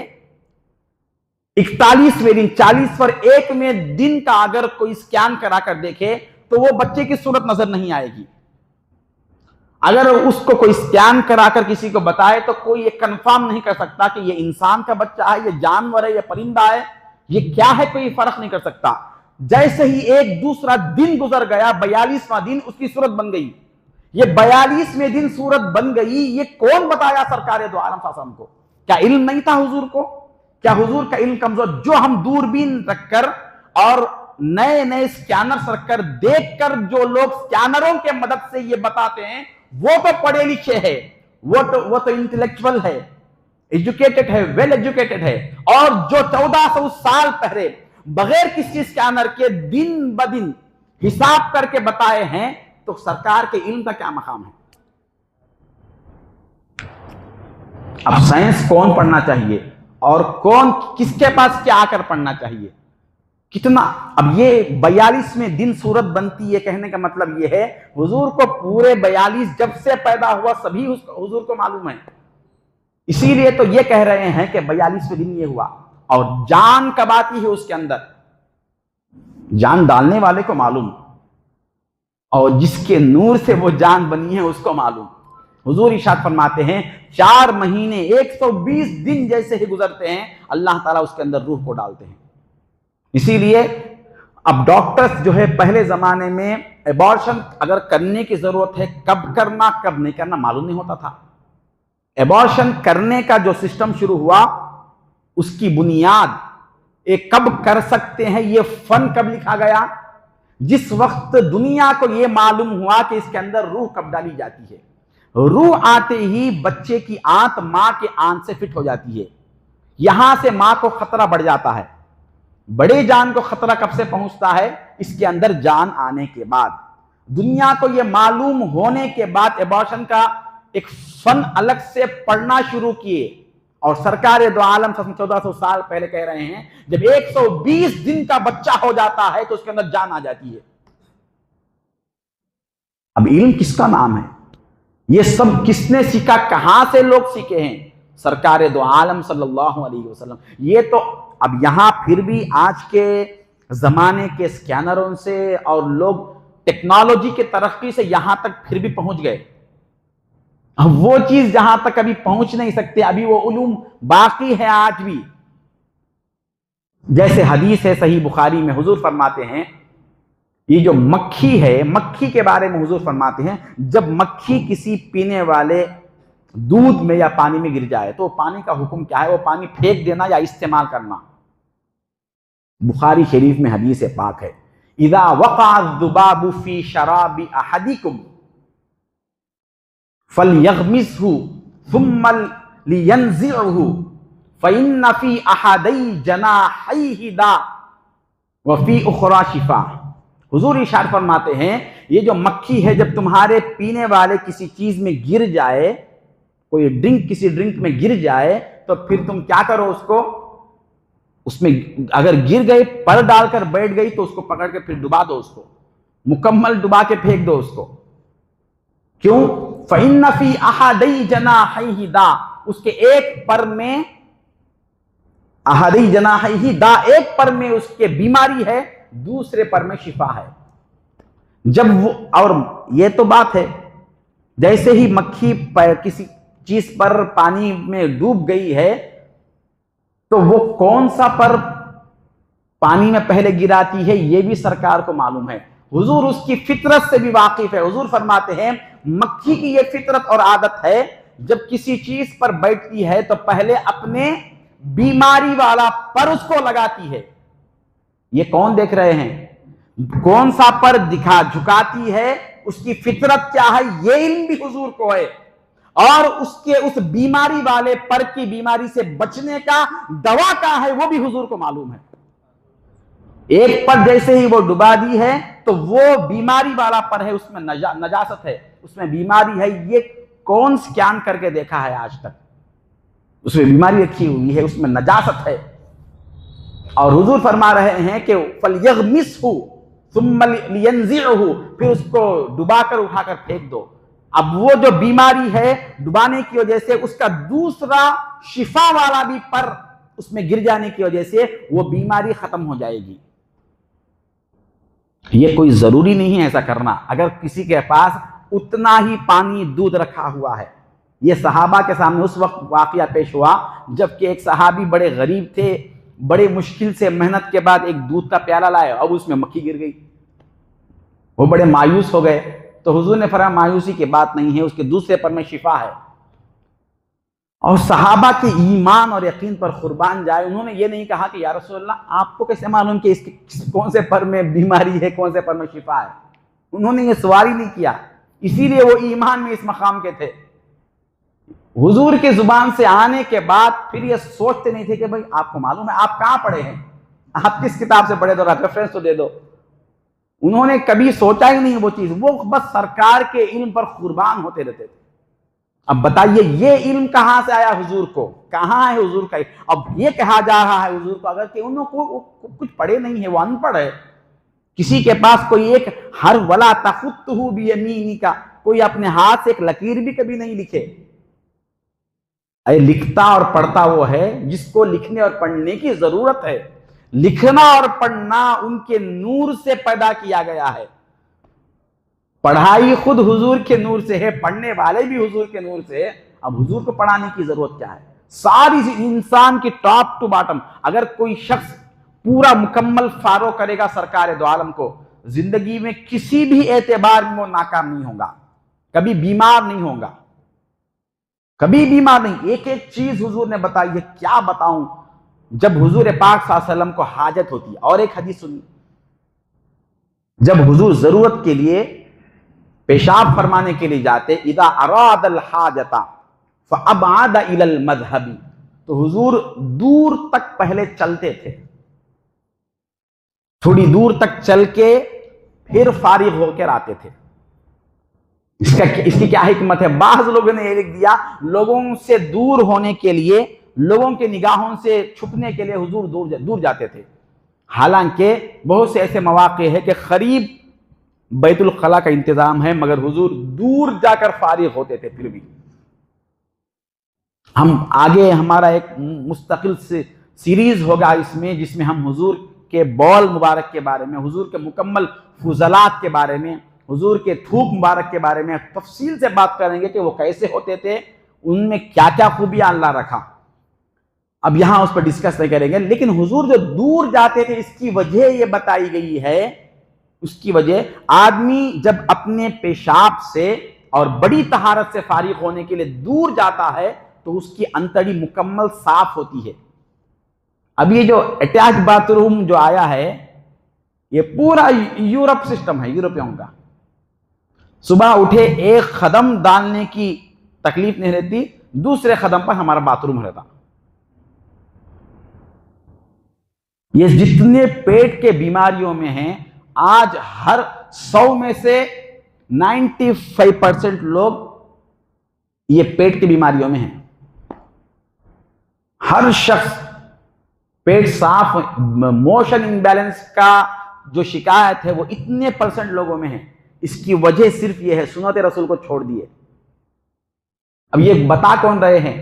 41वें दिन 40 पर 1 में दिन का अगर कोई स्कैन करा कर देखे तो वो बच्चे की सूरत नजर नहीं आएगी। अगर उसको कोई स्कैन कराकर किसी को बताए तो कोई ये कंफर्म नहीं कर सकता कि ये इंसान का बच्चा है, ये जानवर है, ये परिंदा है, ये क्या है, कोई फर्क नहीं कर सकता। जैसे ही एक दूसरा दिन गुजर गया, 42वां दिन, उसकी सूरत बन गई। ये 42वें दिन सूरत बन गई, ये कौन बताया सरकार दो आलम साहब को? क्या इल्म नहीं था हुजूर को? क्या हुजूर का इल्म कमजोर? जो हम दूरबीन रखकर और नए नए स्कैनर्स रखकर देखकर जो लोग स्कैनरों के मदद से ये बताते हैं, वो तो पढ़े लिखे है, वो तो इंटेलेक्चुअल है, एजुकेटेड है, वेल एजुकेटेड है। और जो 1400 साल पहले बगैर किसी स्कैनर के दिन ब दिन हिसाब करके बताए हैं, तो सरकार के इल्म का क्या मकाम है? अब साइंस कौन पढ़ना चाहिए और कौन किसके पास क्या आकर पढ़ना चाहिए, कितना? अब ये 42वें दिन सूरत बनती है, कहने का मतलब ये है हुजूर को पूरे 42 जब से पैदा हुआ सभी हुजूर को मालूम है। इसीलिए तो ये कह रहे हैं कि 42वें दिन ये हुआ। और जान कब आती है उसके अंदर, जान डालने वाले को मालूम। और जिसके नूर से वो जान बनी है उसको मालूम। हुजूर इरशाद फरमाते हैं 4 महीने 120 दिन जैसे ही गुजरते हैं अल्लाह ताला उसके अंदर रूह को डालते हैं। इसीलिए अब डॉक्टर्स जो है, पहले जमाने में एबॉर्शन अगर करने की जरूरत है, कब करना कब नहीं करना मालूम नहीं होता था। एबॉर्शन करने का जो सिस्टम शुरू हुआ उसकी बुनियाद एक कब कर सकते हैं, ये फन कब लिखा गया, जिस वक्त दुनिया को यह मालूम हुआ कि इसके अंदर रूह कब डाली जाती है। रूह आते ही बच्चे की आंत मां के आंत से फिट हो जाती है। यहां से मां को खतरा बढ़ जाता है। बड़े जान को खतरा कब से पहुंचता है, इसके अंदर जान आने के बाद। दुनिया को यह मालूम होने के बाद एबॉर्शन का एक फन अलग से पढ़ना शुरू किए। और सरकार दो आलम 1400 साल पहले कह रहे हैं जब 120 दिन का बच्चा हो जाता है तो उसके अंदर जान आ जाती है। अब इल्म किसका नाम है, ये सब किसने सीखा, कहां से लोग सीखे हैं? सरकार दो आलम सल्लल्लाहु अलैहि वसल्लम। ये तो अब यहां फिर भी आज के जमाने के स्कैनरों से और लोग टेक्नोलॉजी के तरक्की से यहां तक फिर भी पहुंच गए। अब वो चीज जहां तक अभी पहुंच नहीं सकते, अभी वो उलूम बाकी है आज भी। जैसे हदीस है सही बुखारी में, हुजूर फरमाते हैं ये जो मक्खी है, मक्खी के बारे में हुजूर फरमाते हैं जब मक्खी किसी पीने वाले दूध में या पानी में गिर जाए तो पानी का हुक्म क्या है, वो पानी फेंक देना या इस्तेमाल करना। बुखारी शरीफ में हदीस पाक है, इदा वक़ा ज़ुबाबु फी शराबि अहदिकुम फलयग़मिसहु सुम्मा लियंज़िअहु फ़इन्न फ़ी अहदै जनाहैहि दा व फ़ी उख़रा शिफ़ा। हुजूर इरशाद फरमाते हैं ये जो मक्खी है जब तुम्हारे पीने वाले किसी चीज में गिर जाए, कोई ड्रिंक किसी ड्रिंक में गिर जाए तो फिर तुम क्या करो, उसको उसमें अगर गिर गई पर डालकर बैठ गई तो उसको पकड़ के फिर डुबा दो, उसको मुकम्मल डुबा के फेंक दो उसको। क्यों? फ़इन्न फ़ी अहदै जनाहैहि दा, उसके एक पर में अहदै जनाहैहि दा, एक पर में उसके बीमारी है, दूसरे पर में शिफा है। जब वो, और ये तो बात है जैसे ही मक्खी किसी चीज पर पानी में डूब गई है तो वो कौन सा पर पानी में पहले गिराती है ये भी सरकार को मालूम है। हुजूर उसकी फितरत से भी वाकिफ है। हुजूर फरमाते हैं मक्खी की ये फितरत और आदत है जब किसी चीज पर बैठती है तो पहले अपने बीमारी वाला पर उसको लगाती है। ये कौन देख रहे हैं, कौन सा पर दिखा झुकाती है, उसकी फितरत क्या है, ये इल्म भी हुजूर को है। और उसके उस बीमारी वाले पर की बीमारी से बचने का दवा क्या है वो भी हुजूर को मालूम है। एक पर जैसे ही वो डुबा दी है तो वो बीमारी वाला पर है, उसमें नजासत है, उसमें बीमारी है, ये कौन स्कैन करके देखा है आज तक? उसमें बीमारी रखी हुई है, उसमें नजासत है। और हुजूर फरमा रहे हैं कि फलयग़मिसहु सुम्मा लियंज़िअहु, फिर उसको डुबाकर उठाकर फेंक दो। अब वो जो बीमारी है डुबाने की वजह से उसका दूसरा शिफा वाला भी पर उसमें गिर जाने की वजह से वो बीमारी खत्म हो जाएगी। ये कोई जरूरी नहीं है ऐसा करना। अगर किसी के पास उतना ही पानी दूध रखा हुआ है, ये सहाबा के सामने उस वक्त वाकया पेश हुआ जबकि एक सहाबी बड़े गरीब थे, बड़े मुश्किल से मेहनत के बाद एक दूध का प्याला लाए, अब उसमें मक्खी गिर गई। वो बड़े मायूस हो गए तो हुजूर ने फरमाया मायूसी की बात नहीं है, उसके दूसरे पर में शिफा है। और सहाबा के ईमान और यकीन पर कुर्बान जाए, उन्होंने ये नहीं कहा कि या रसूलल्लाह आपको कैसे मालूम कि इसके कौन से पर में बीमारी है, कौन से पर में शिफा है। उन्होंने ये सवाल ही नहीं किया, इसीलिए वो ईमान में इस मकाम के थे। हुजूर की जुबान से आने के बाद फिर ये सोचते नहीं थे कि भाई आपको मालूम है, आप कहां पढ़े हैं, आप किस किताब से पढ़े, तो रेफरेंस तो दे दो। उन्होंने कभी सोचा ही नहीं वो चीज, वो बस सरकार के इल्म पर कुर्बान होते रहते थे। अब बताइए ये इल्म कहां से आया हुजूर को, कहां है हुजूर का? अब ये कहा जा रहा है हुजूर को अगर कि उनको कुछ पढ़े नहीं है, वो अनपढ़ है, किसी के पास कोई एक हर वला तखुत्तहु बियमीनी का, कोई अपने हाथ से एक लकीर भी कभी नहीं लिखे। अरे लिखता और पढ़ता वो है जिसको लिखने और पढ़ने की जरूरत है। लिखना और पढ़ना उनके नूर से पैदा किया गया है। पढ़ाई खुद हुजूर के नूर से है, पढ़ने वाले भी हुजूर के नूर से है। अब हुजूर को पढ़ाने की जरूरत क्या है? सारी इंसान की टॉप टू बॉटम अगर कोई शख्स पूरा मुकम्मल फारो करेगा सरकार दो आलम को, जिंदगी में किसी भी एतबार में वो नाकाम नहीं होगा, कभी बीमार नहीं होगा, कभी बीमार नहीं। एक एक चीज हुजूर ने बताई है, क्या बताऊं। जब हुजूर पाक सल्लल्लाहु अलैहि वसल्लम को हाजत होती है, और एक हदीस सुनिए, जब हुजूर जरूरत के लिए पेशाब फरमाने के लिए जाते, इदा अरादल हाजता फअबाद इलल मज़हबी, तो हुजूर दूर तक पहले चलते थे, थोड़ी दूर तक चल के फिर फारिग होकर आते थे। इसकी क्या हिकमत है? बाज़ लोगों ने ये लिख दिया, लोगों से दूर होने के लिए, लोगों के निगाहों से छुपने के लिए हुजूर दूर जाते थे। हालांकि बहुत से ऐसे मौके हैं कि करीब बैतुल खला का इंतजाम है, मगर हुजूर दूर जाकर फारिग होते थे। फिर भी हम आगे हमारा एक मुस्तकिल से सीरीज होगा इसमें, जिसमें हम हुजूर के बौल मुबारक के बारे में, हुजूर के मुकम्मल फुजलात के बारे में, हुजूर के थूक मुबारक के बारे में तफसील से बात करेंगे कि वो कैसे होते थे, उनमें क्या क्या खूबियां अल्लाह रखा। अब यहां उस पर डिस्कस नहीं करेंगे, लेकिन हुजूर जो दूर जाते थे इसकी वजह ये बताई गई है। उसकी वजह, आदमी जब अपने पेशाब से और बड़ी तहारत से फारिग होने के लिए दूर जाता है तो उसकी अंतड़ी मुकम्मल साफ होती है। अब ये जो अटैच बाथरूम जो आया है, ये पूरा यूरोप सिस्टम है, यूरोपियों का। सुबह उठे एक कदम डालने की तकलीफ नहीं रहती, दूसरे कदम पर हमारा बाथरूम रहता। ये जितने पेट के बीमारियों में हैं, आज हर 100 में से 95% लोग ये पेट की बीमारियों में हैं। हर शख्स पेट साफ, मोशन इम्बैलेंस का जो शिकायत है वो इतने % लोगों में है। इसकी वजह सिर्फ ये है, सुन्नत रसूल को छोड़ दिए। अब ये बता कौन रहे हैं?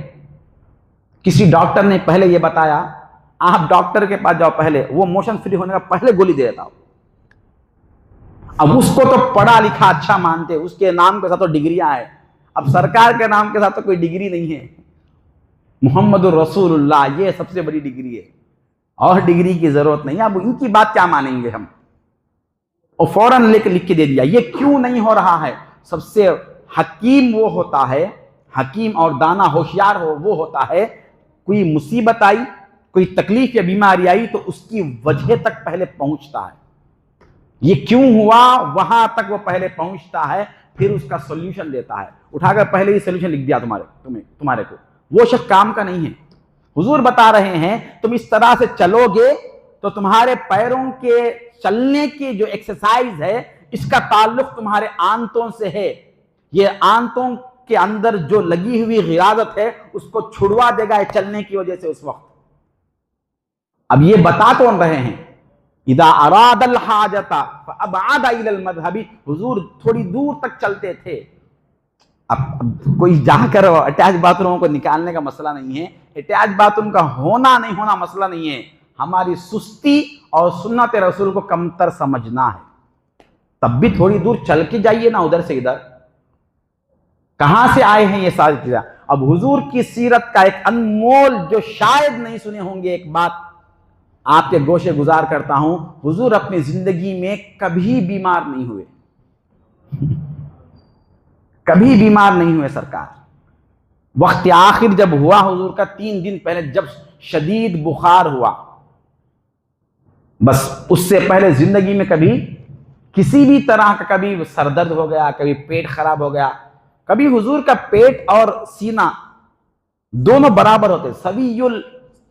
किसी डॉक्टर ने पहले ये बताया, आप डॉक्टर के पास जाओ, पहले वो मोशन फ्री होने का पहले गोली दे देता हो। अब उसको तो पढ़ा लिखा अच्छा मानते, उसके नाम के साथ तो डिग्रियां हैं। अब सरकार के नाम के साथ तो कोई डिग्री नहीं है। मुहम्मदुर रसूलुल्लाह ये सबसे बड़ी डिग्री है, और डिग्री की जरूरत नहीं है। अब इनकी बात क्या मानेंगे हम? और फौरन लिख के दे दिया। ये क्यों नहीं हो रहा है? सबसे हकीम वो होता है, हकीम और दाना होशियार हो वो होता है, कोई मुसीबत आई, कोई तकलीफ या बीमारी आई तो उसकी वजह तक पहले पहुंचता है। ये क्यों हुआ वहां तक वो पहले पहुंचता है, फिर उसका सॉल्यूशन देता है। उठाकर पहले ही सॉल्यूशन लिख दिया तुम्हारे को, वो शख्स काम का नहीं है। हुजूर बता रहे हैं, तुम इस तरह से चलोगे तो तुम्हारे पैरों के चलने की जो एक्सरसाइज है, इसका ताल्लुक तुम्हारे आंतों से है। ये आंतों के अंदर जो लगी हुई गिरादत है उसको छुड़वा देगा चलने की वजह से उस वक्त। अब ये बता कौन रहे हैं? इदा अरादल हाजता फअबाद इलल मज़हबी, हुजूर थोड़ी दूर तक चलते थे। अब कोई जाकर अटैच बाथरूम को निकालने का मसला नहीं है, अटैच बाथरूम का होना नहीं होना मसला नहीं है, हमारी सुस्ती और सुन्नत रसूल को कमतर समझना है। तब भी थोड़ी दूर चल के जाइए ना, उधर से इधर। कहां से आए हैं ये सारी चीजें? अब हुजूर की सीरत का एक अनमोल, जो शायद नहीं सुने होंगे, एक बात आपके गोशे गुजार करता हूं, हुजूर अपनी जिंदगी में कभी बीमार नहीं हुए, कभी बीमार नहीं हुए सरकार। वक्त आखिर जब हुआ हुजूर का 3 दिन पहले, जब शदीद बुखार हुआ, बस उससे पहले जिंदगी में कभी किसी भी तरह का, कभी सरदर्द हो गया, कभी पेट खराब हो गया, कभी हुजूर का पेट और सीना दोनों बराबर होते,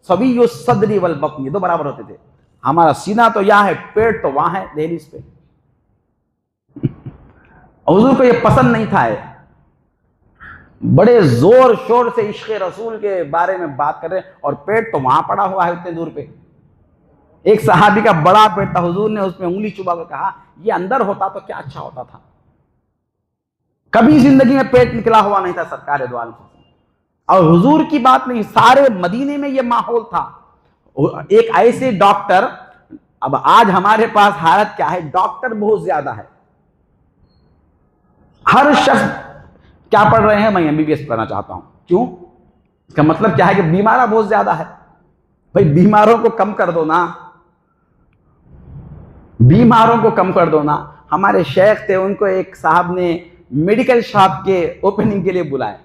सवीयुल सदरी वल बत्नी, दो बराबर होते थे। हमारा सीना तो यहां है, पेट तो वहां है दहलीज पे। हुजूर को ये पसंद नहीं था। बड़े जोर शोर से इश्क़ रसूल के बारे में बात कर रहे हैं और पेट तो वहां पड़ा हुआ है उतने दूर पे। एक सहाबी का बड़ा पेट था, हुजूर ने उसमें उंगली चुबा कर कहा, ये अंदर होता तो क्या अच्छा होता था। कभी जिंदगी में पेट निकला हुआ नहीं था सरकार दो आलम। और हुजूर की बात नहीं, सारे मदीने में ये माहौल था। एक ऐसे डॉक्टर, अब आज हमारे पास हालत क्या है, डॉक्टर बहुत ज्यादा है, हर शख्स क्या पढ़ रहे हैं, मैं एमबीबीएस करना चाहता हूं। क्यों? इसका मतलब क्या है कि बीमारा बहुत ज्यादा है। भाई बीमारों को कम कर दो ना, बीमारों को कम कर दो ना। हमारे शेख थे, उनको एक साहब ने मेडिकल शॉप के ओपनिंग के लिए बुलाया,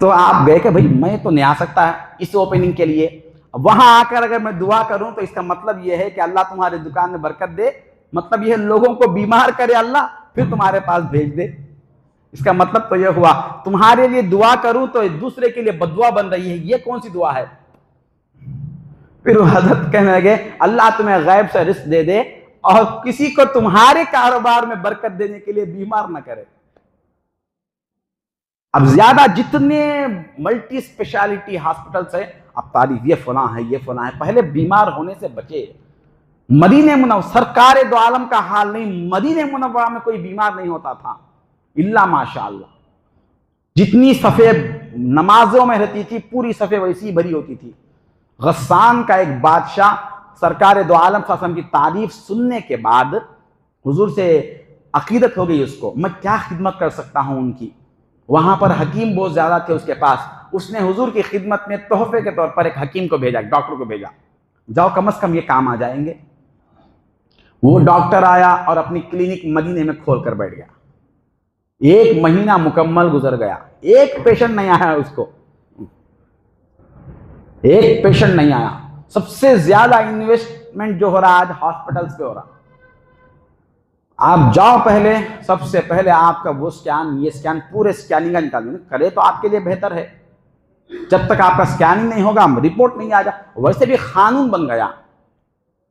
तो आप गए कि भाई मैं तो नहीं आ सकता इस ओपनिंग के लिए, वहां आकर अगर मैं दुआ करूं तो इसका मतलब यह है कि अल्लाह तुम्हारी दुकान में बरकत दे, मतलब यह लोगों को बीमार करे अल्लाह, फिर तुम्हारे पास भेज दे। इसका मतलब तो यह हुआ तुम्हारे लिए दुआ करूं तो दूसरे के लिए बदुआ बन रही है, ये कौन सी दुआ है? फिर हजरत कहने लगे अल्लाह तुम्हें गैब से रिस्क दे दे और किसी को तुम्हारे कारोबार में बरकत देने के लिए बीमार ना करे। अब ज्यादा जितने मल्टी स्पेशलिटी हॉस्पिटल्स है, अब तारीफ ये फला है ये फला है, पहले बीमार होने से बचे। मदीने मुनव्वरा सरकार दो आलम का हाल नहीं, मदीने मुनव्वरा में कोई बीमार नहीं होता था इल्ला माशाअल्लाह। जितनी सफ़े नमाजों में रहती थी पूरी सफ़े वैसी भरी होती थी। गस्सान का एक बादशाह सरकार दो आलम सल्लल्लाहु अलैहि वसल्लम की तारीफ सुनने के बाद हुजूर से अकीदत हो गई उसको, मैं क्या खिदमत कर सकता हूं उनकी। वहां पर हकीम बहुत ज्यादा थे उसके पास, उसने हुजूर की खिदमत में तोहफे के तौर पर एक हकीम को भेजा, डॉक्टर को भेजा, जाओ कम से कम ये काम आ जाएंगे। वो डॉक्टर आया और अपनी क्लिनिक मदीने में खोल कर बैठ गया। 1 महीना मुकम्मल गुजर गया, एक पेशेंट नहीं आया उसको, एक पेशेंट नहीं आया। सबसे ज्यादा इन्वेस्टमेंट जो हो रहा है आज हॉस्पिटल्स पे हो रहा। आप जाओ पहले, सबसे पहले आपका वो स्कैन ये स्कैन पूरे स्कैनिंग का निकाल करे तो आपके लिए बेहतर है। जब तक आपका स्कैनिंग नहीं होगा रिपोर्ट नहीं आएगा। वैसे भी कानून बन गया,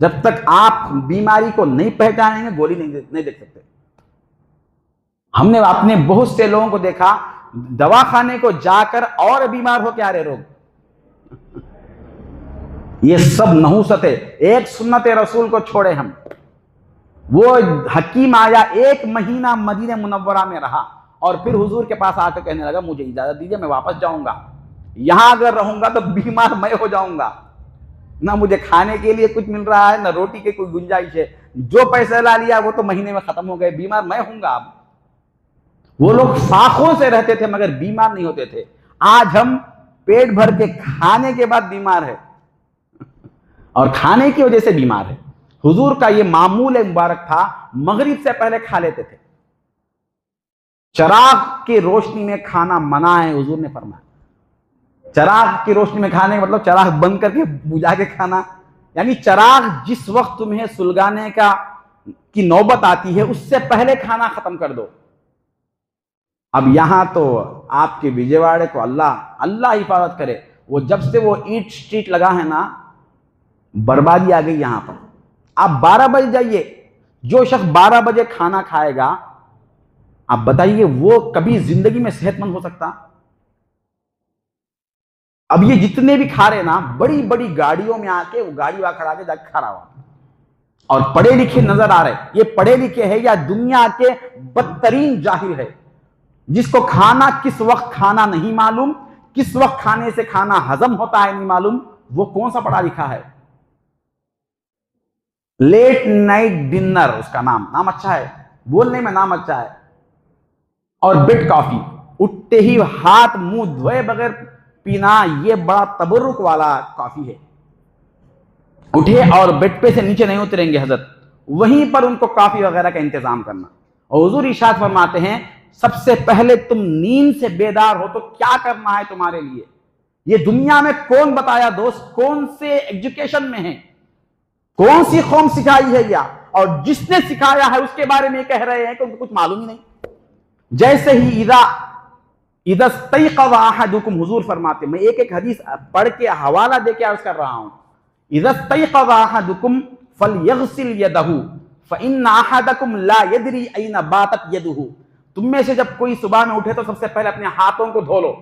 जब तक आप बीमारी को नहीं पहचानेंगे गोली नहीं देख सकते। हमने अपने बहुत से लोगों को देखा दवाखाने को जाकर और बीमार हो के आ रहे लोग। ये सब नहुसत है। एक सुन्नत रसूल को छोड़े हम। वो हकीम आया 1 महीना मदीने मुनव्वरा में रहा और फिर हुजूर के पास आकर कहने लगा मुझे इजाजत दीजिए, मैं वापस जाऊंगा, यहां अगर रहूंगा तो बीमार मैं हो जाऊंगा। ना मुझे खाने के लिए कुछ मिल रहा है, ना रोटी की कोई गुंजाइश है। जो पैसा ला लिया वो तो महीने में खत्म हो गए, बीमार मैं हूंगा। अब वो लोग साखों से रहते थे मगर बीमार नहीं होते थे। आज हम पेट भर के खाने के बाद बीमार है और खाने की वजह से बीमार है। हुजूर का ये मामूल मुबारक था, मगरिब से पहले खा लेते थे। चराग की रोशनी में खाना मना है, हुजूर ने फरमाया। चराग की रोशनी में खाने का मतलब चराग बंद करके बुझा के खाना, यानी चराग जिस वक्त तुम्हें सुलगाने की नौबत आती है उससे पहले खाना खत्म कर दो। अब यहां तो आपके विजयवाड़े को अल्लाह हिफाजत करे, वो जब से वो ईट स्ट्रीट लगा है ना, बर्बादी आ गई यहां पर। आप 12 बजे जाइए, जो शख्स 12 बजे खाना खाएगा, आप बताइए वो कभी जिंदगी में सेहतमंद हो सकता? अब ये जितने भी खा रहे ना, बड़ी बड़ी गाड़ियों में आके वो गाड़ी वहां खड़ा के जाके खा रहा हुआ और पढ़े लिखे नजर आ रहे। ये पढ़े लिखे है या दुनिया के बदतरीन जाहिल है, जिसको खाना किस वक्त खाना नहीं मालूम, किस वक्त खाने से खाना हजम होता है नहीं मालूम, वो कौन सा पढ़ा लिखा है? लेट नाइट डिनर उसका नाम अच्छा है, बोलने में नाम अच्छा है। और बेड कॉफी, उठते ही हाथ मुंह धोए बगैर पीना, ये बड़ा तबरुक वाला कॉफी है। उठे और बेड पे से नीचे नहीं उतरेंगे हजरत, वहीं पर उनको कॉफी वगैरह का इंतजाम करना। और हुजूर इरशाद फरमाते हैं सबसे पहले तुम नींद से बेदार हो तो क्या करना है तुम्हारे लिए। ये दुनिया में कौन बताया दोस्त, कौन से एजुकेशन में है, कौन सी कौम सिखाई है या, और जिसने सिखाया है उसके बारे में कह रहे हैं कि उनको कुछ मालूम ही नहीं। जैसे ही इदस्तयक़ज़ हुजूर फरमाते, मैं एक एक हदीस पढ़ के हवाला देके अर्ज कर रहा हूं। इदस्तयक़ज़ अहदुकुम फलयग़सिल यदहु फ़इन्न अहदकुम ला यदरी ऐन बातत यदुहु। तुम में से जब कोई सुबह में उठे तो सबसे पहले अपने हाथों को धो लो,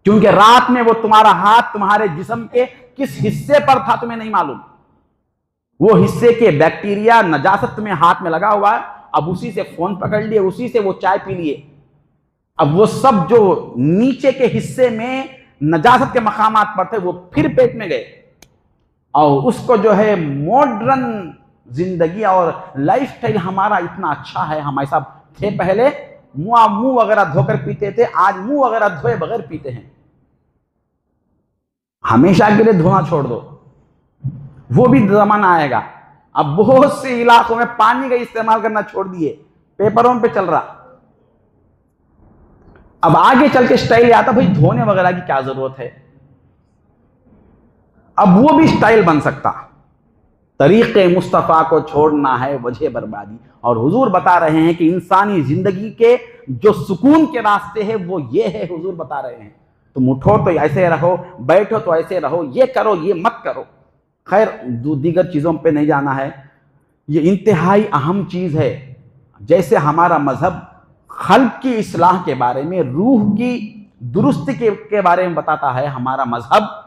क्योंकि रात में वो तुम्हारा हाथ तुम्हारे जिस्म के किस हिस्से पर था तुम्हें नहीं मालूम। वो हिस्से के बैक्टीरिया नजासत तुम्हें हाथ में लगा हुआ है, अब उसी से फोन पकड़ लिए, उसी से वो चाय पी लिए, अब वो सब जो नीचे के हिस्से में नजासत के मकामात पर थे वो फिर पेट में गए और उसको जो है मॉडर्न जिंदगी और लाइफस्टाइल हमारा इतना अच्छा है, हम ऐसा थे पहले मुंह वगैरह धोकर पीते थे, आज मुंह वगैरह धोए बगैर पीते हैं। हमेशा के लिए धोना छोड़ दो, वो भी जमाना आएगा। अब बहुत से इलाकों में पानी का इस्तेमाल करना छोड़ दिए, पेपरों पे चल रहा। अब आगे चल के स्टाइल आता, भाई धोने वगैरह की क्या जरूरत है, अब वो भी स्टाइल बन सकता। तरीके मुस्तफ़ा को छोड़ना है वजह बर्बादी। और हुजूर बता रहे हैं कि इंसानी जिंदगी के जो सुकून के रास्ते हैं वो ये है। हुजूर बता रहे हैं तुम उठो तो ऐसे रहो, बैठो तो ऐसे रहो, ये करो ये मत करो। खैर दीगर चीज़ों पे नहीं जाना है, ये इंतहाई अहम चीज़ है। जैसे हमारा मजहब खल्क की इस्लाह के बारे में, रूह की दुरुस्ती के बारे में बताता है, हमारा मजहब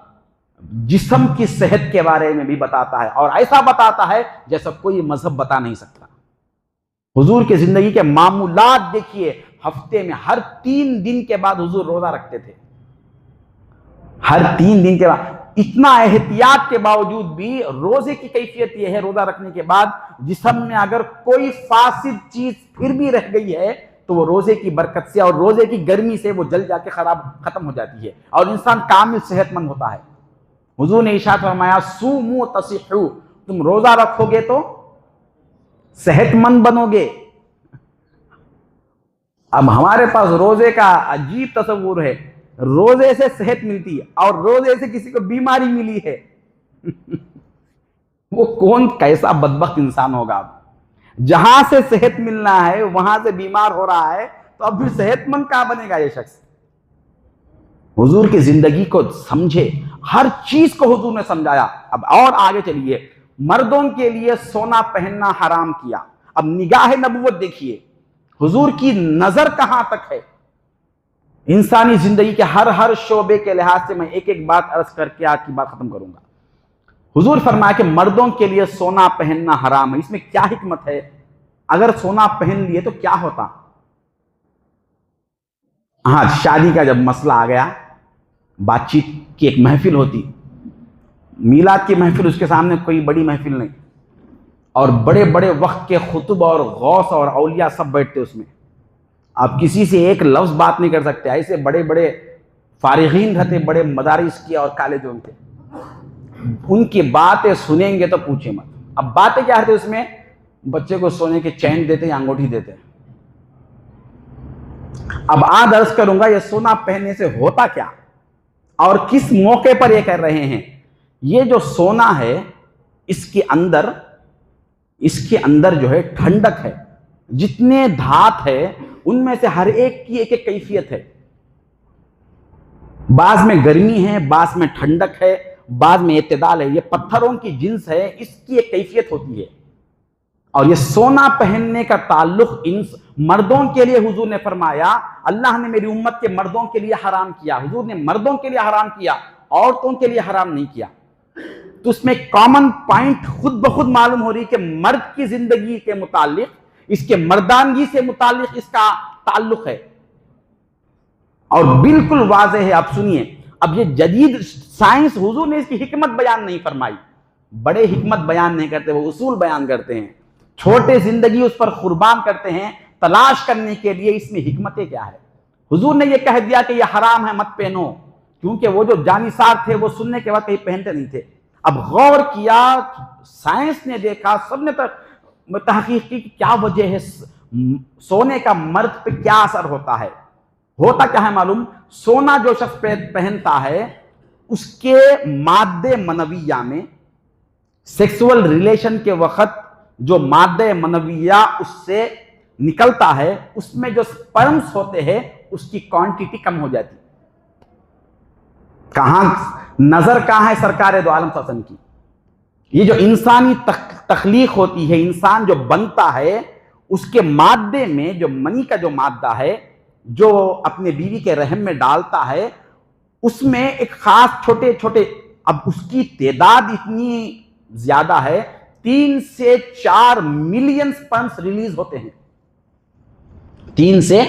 जिस्म की सेहत के बारे में भी बताता है, और ऐसा बताता है जैसा कोई मजहब बता नहीं सकता। हुजूर की जिंदगी के मामूलात देखिए, हफ्ते में हर 3 दिन के बाद हुजूर रोजा रखते थे, हर 3 दिन के बाद। इतना एहतियात के बावजूद भी रोजे की कैफियत यह है, रोजा रखने के बाद जिस्म में अगर कोई फासिद चीज फिर भी रह गई है तो वो रोजे की बरकत से और रोजे की गर्मी से वो जल जाके खत्म हो जाती है और इंसान कामिल सेहतमंद होता है। हुजूर ने इरशाद फरमाया सूमू तसिहू, तुम रोजा रखोगे तो सेहतमंद बनोगे। अब हमारे पास रोजे का अजीब तस्वुर है, रोजे से सेहत मिलती है और रोजे से किसी को बीमारी मिली है। वो कौन कैसा बदबख्त इंसान होगा। अब जहां से सेहत मिलना है वहां से बीमार हो रहा है, तो अब फिर सेहतमंद कहां बनेगा ये शख्स। हुजूर की जिंदगी को समझे, हर चीज को हुजूर ने समझाया। अब और आगे चलिए, मर्दों के लिए सोना पहनना हराम किया। अब निगाह नबुवत देखिए, हुजूर की नजर कहां तक है। इंसानी जिंदगी के हर शोबे के लिहाज से मैं एक एक बात अर्ज करके आज की बात खत्म करूंगा। हुजूर फरमाया कि मर्दों के लिए सोना पहनना हराम है। इसमें क्या हिकमत है? अगर सोना पहन लिए तो क्या होता? हाँ, शादी का जब मसला आ गया, बातचीत की एक महफिल होती, मीलाद की महफिल, उसके सामने कोई बड़ी महफिल नहीं, और बड़े बड़े वक्त के खुतब और गौस और औलिया सब बैठते उसमें। आप किसी से एक लफ्ज बात नहीं कर सकते, ऐसे बड़े बड़े फारिगीन रहते, बड़े मदारिस के और कॉलेजों के, उनकी बातें सुनेंगे तो पूछे मत। अब बातें क्या रहती उसमें? बच्चे को सोने के चैन देते या अंगूठी देते। अब आज अर्ज करूंगा ये सोना पहनने से होता क्या और किस मौके पर ये कर रहे हैं। ये जो सोना है इसके अंदर जो है ठंडक है। जितने धात है उनमें से हर एक की एक एक कैफियत है। बाज में गर्मी है, बाज में ठंडक है, बाज में इत्तेदाल है। ये पत्थरों की जिन्स है, इसकी एक कैफियत होती है। और ये सोना पहनने का ताल्लुक इन मर्दों के लिए हुजूर ने फरमाया, अल्लाह ने मेरी उम्मत के मर्दों के लिए हराम किया। हुजूर ने मर्दों के लिए हराम किया, औरतों के लिए हराम नहीं किया। तो उसमें कॉमन पॉइंट खुद ब खुद मालूम हो रही कि मर्द की जिंदगी के मुतालिक, इसके मर्दानगी से मुतालिक इसका ताल्लुक है। और बिल्कुल वाज़ेह है। आप सुनिए, अब ये जदीद साइंस, हुजूर ने इसकी हिकमत बयान नहीं फरमाई। बड़े हिकमत बयान नहीं करते, वो उसूल बयान करते हैं। छोटे जिंदगी उस पर कुर्बान करते हैं तलाश करने के लिए इसमें हिकमतें क्या है। हुजूर ने ये कह दिया कि ये हराम है, मत पहनो, क्योंकि वो जो जानिसार थे वो सुनने के बाद कहीं पहनते नहीं थे। अब गौर किया, साइंस ने देखा, सबने तहकीक की क्या वजह है, सोने का मर्द पे क्या असर होता है। होता क्या है मालूम? सोना जो शख्स पहनता है उसके मादे मनविया में, सेक्सुअल रिलेशन के वक्त जो मादे मनविया उससे निकलता है, उसमें जो स्पर्म्स होते हैं उसकी क्वांटिटी कम हो जाती। कहां नजर कहां है सरकार दो आलम सल्लल्लाहु अलैहि वसल्लम की? ये जो इंसानी तख्लीक होती है, इंसान जो बनता है, उसके मादे में जो मनी का जो मादा है जो अपने बीवी के रहम में डालता है, उसमें एक खास छोटे छोटे, अब उसकी तादाद इतनी ज्यादा है, 3 से 4 मिलियन स्पर्म्स रिलीज होते हैं। 3 से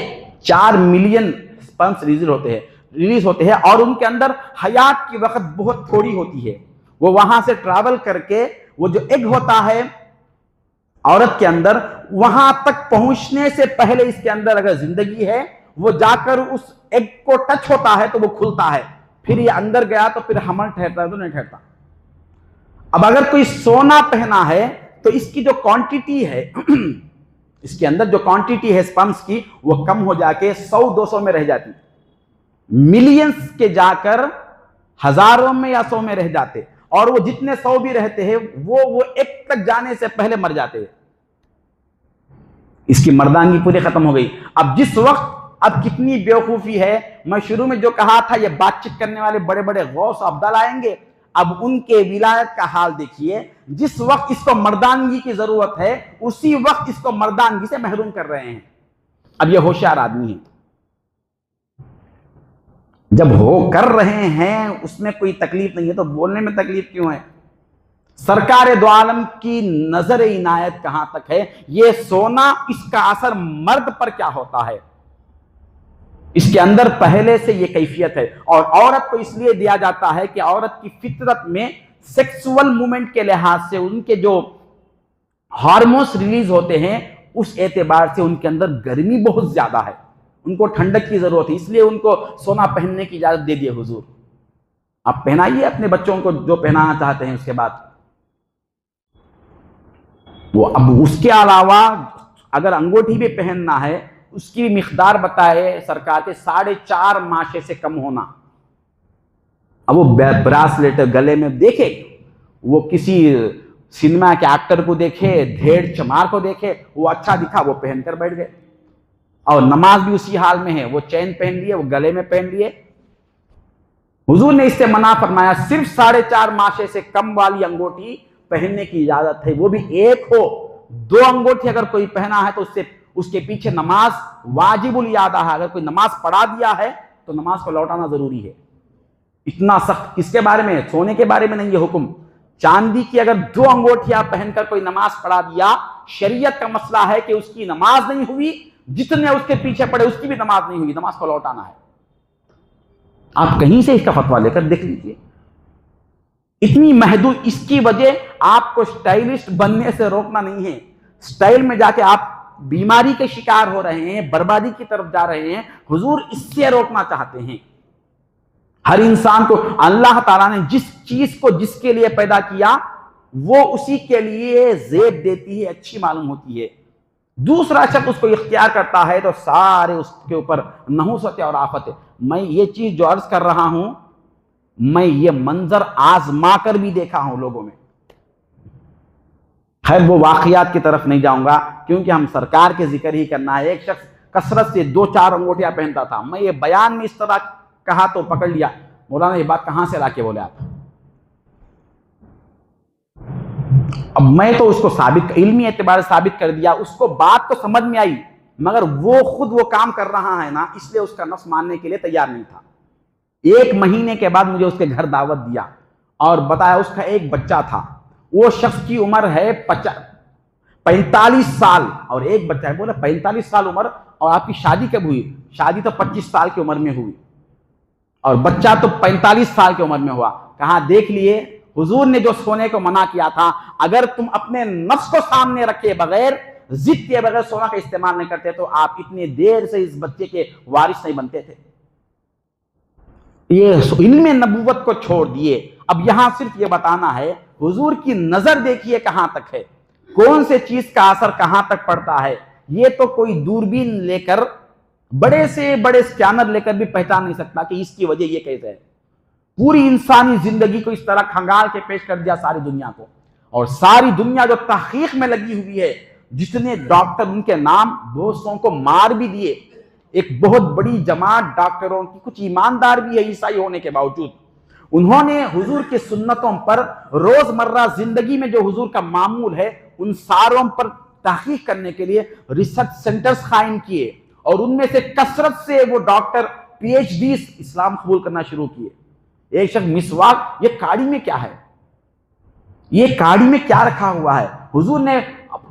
4 मिलियन स्पर्म्स रिलीज होते हैं और उनके अंदर हयात की वक्त बहुत थोड़ी होती है। वो वहां से ट्रैवल करके वो जो एग होता है औरत के अंदर वहां तक पहुंचने से पहले इसके अंदर अगर जिंदगी है, वो जाकर उस एग को टच होता है तो वो खुलता है, फिर ये अंदर गया तो फिर हमल ठहरता है तो नहीं ठहरता। अब अगर कोई सोना पहना है तो इसकी जो क्वांटिटी है इसके अंदर जो क्वांटिटी है स्पर्म्स की, वो कम हो जाके 100-200 में रह जाती, मिलियंस के जाकर हजारों में या 100 में रह जाते, और वो जितने 100 भी रहते हैं वो एक तक जाने से पहले मर जाते हैं। इसकी मर्दानगी पूरी खत्म हो गई। अब जिस वक्त, अब कितनी बेवकूफी है, मैं शुरू में जो कहा था ये बातचीत करने वाले बड़े बड़े गौस अब्दल आएंगे, अब उनके विलायत का हाल देखिए। जिस वक्त इसको मर्दानगी की जरूरत है उसी वक्त इसको मर्दानगी से महरूम कर रहे हैं। अब ये होशियार आदमी है, जब हो कर रहे हैं उसमें कोई तकलीफ नहीं है तो बोलने में तकलीफ क्यों है? सरकार दो आलम की नजर इनायत कहां तक है? ये सोना, इसका असर मर्द पर क्या होता है, इसके अंदर पहले से ये कैफियत है। और औरत को इसलिए दिया जाता है कि औरत की फितरत में सेक्सुअल मूवमेंट के लिहाज से उनके जो हार्मोन्स रिलीज होते हैं उस एतबार से उनके अंदर गर्मी बहुत ज्यादा है, उनको ठंडक की जरूरत है, इसलिए उनको सोना पहनने की इजाजत दे दिए हुजूर। आप पहनाइए अपने बच्चों को जो पहनाना चाहते हैं। उसके बाद वो, अब उसके अलावा अगर अंगूठी भी पहनना है उसकी मिकदार बताए सरकार के 4.5 माशे से कम होना। अब वो ब्रासलेट गले में देखे, वो किसी सिनेमा के एक्टर को देखे, धेड़ चमार को देखे, वो अच्छा दिखा वो पहनकर बैठ गए। और नमाज भी उसी हाल में है, वो चैन पहन लिए, वो गले में पहन लिए। हुजूर ने इससे मना फरमाया, सिर्फ 4.5 माशे से कम वाली अंगूठी पहनने की इजाजत है, वो भी एक हो। 2 अंगूठी अगर कोई पहना है तो उसके पीछे नमाज वाजिबुल यादा है, अगर कोई नमाज पढ़ा दिया है तो नमाज को लौटाना जरूरी है। इतना सख्त किसके बारे में? सोने के बारे में नहीं है हुक्म। चांदी की अगर 2 अंगूठियां पहनकर कोई नमाज पढ़ा दिया, शरीयत का मसला है कि उसकी नमाज नहीं हुई, जितने उसके पीछे पड़े उसकी भी नमाज नहीं हुई, नमाज को लौटाना है। आप कहीं से इसका फतवा लेकर देख लीजिए। इतनी महदूद, इसकी वजह आपको स्टाइलिस्ट बनने से रोकना नहीं है। स्टाइल में जाके आप बीमारी के शिकार हो रहे हैं, बर्बादी की तरफ जा रहे हैं। हुजूर इससे रोकना चाहते हैं। हर इंसान को अल्लाह ताला ने जिस चीज को जिसके लिए पैदा किया वो उसी के लिए जेब देती है, अच्छी मालूम होती है। दूसरा शख्स उसको इख्तियार करता है तो सारे उसके ऊपर नहुसत और आफत है। मैं ये चीज जो अर्ज कर रहा हूं, मैं ये मंजर आजमा कर भी देखा हूं लोगों में। खैर वो वाकयात की तरफ नहीं जाऊंगा क्योंकि हम सरकार के जिक्र ही करना है। एक शख्स कसरत से 2-4 अंगूठियां पहनता था। मैं ये बयान में इस तरह कहा तो पकड़ लिया, मौलाना ये बात कहां से लाके बोले आप? अब मैं तो उसको साबित, इल्मी एतबार से साबित कर दिया, उसको बात तो समझ में आई, मगर वो खुद वो काम कर रहा है ना, इसलिए उसका नफ्स मानने के लिए तैयार नहीं था। 1 महीने के बाद मुझे उसके घर दावत दिया और बताया उसका एक बच्चा था। वो शख्स की उम्र है 45 साल और एक बच्चा है। बोला 45 साल उम्र और आपकी शादी कब हुई? शादी तो 25 साल की उम्र में हुई और बच्चा तो 45 साल की उम्र में हुआ। कहा देख लिए, हुजूर ने जो सोने को मना किया था, अगर तुम अपने नफ्स को सामने रखे बगैर, जिद के बगैर सोना का इस्तेमाल नहीं करते तो आप इतनी देर से इस बच्चे के वारिस नहीं बनते थे। ये इल्म नबूवत को छोड़ दिए। अब यहां सिर्फ ये बताना है, हुजूर की नजर देखिए कहां तक है, कौन से चीज का असर कहां तक पड़ता है। ये तो कोई दूरबीन लेकर, बड़े से बड़े स्कैनर लेकर भी पहचान नहीं सकता कि इसकी वजह ये कैसे है। पूरी इंसानी जिंदगी को इस तरह खंगाल के पेश कर दिया सारी दुनिया को, और सारी दुनिया जो तहकीक में लगी हुई है, जितने डॉक्टर, उनके नाम दोस्तों को मार भी दिए। एक बहुत बड़ी जमात डॉक्टरों की, कुछ ईमानदार भी है ईसाई होने के बावजूद, उन्होंने हुजूर की सुन्नतों पर, रोजमर्रा जिंदगी में जो हुजूर का मामूल है उन सारों पर तहकीक करने के लिए रिसर्च सेंटर्स कायम किए और उनमें से कसरत से वो डॉक्टर PhD इस्लाम कबूल करना शुरू किए। एक शख्स मिसवाक, ये काड़ी में क्या है, ये काड़ी में क्या रखा हुआ है? हुजूर ने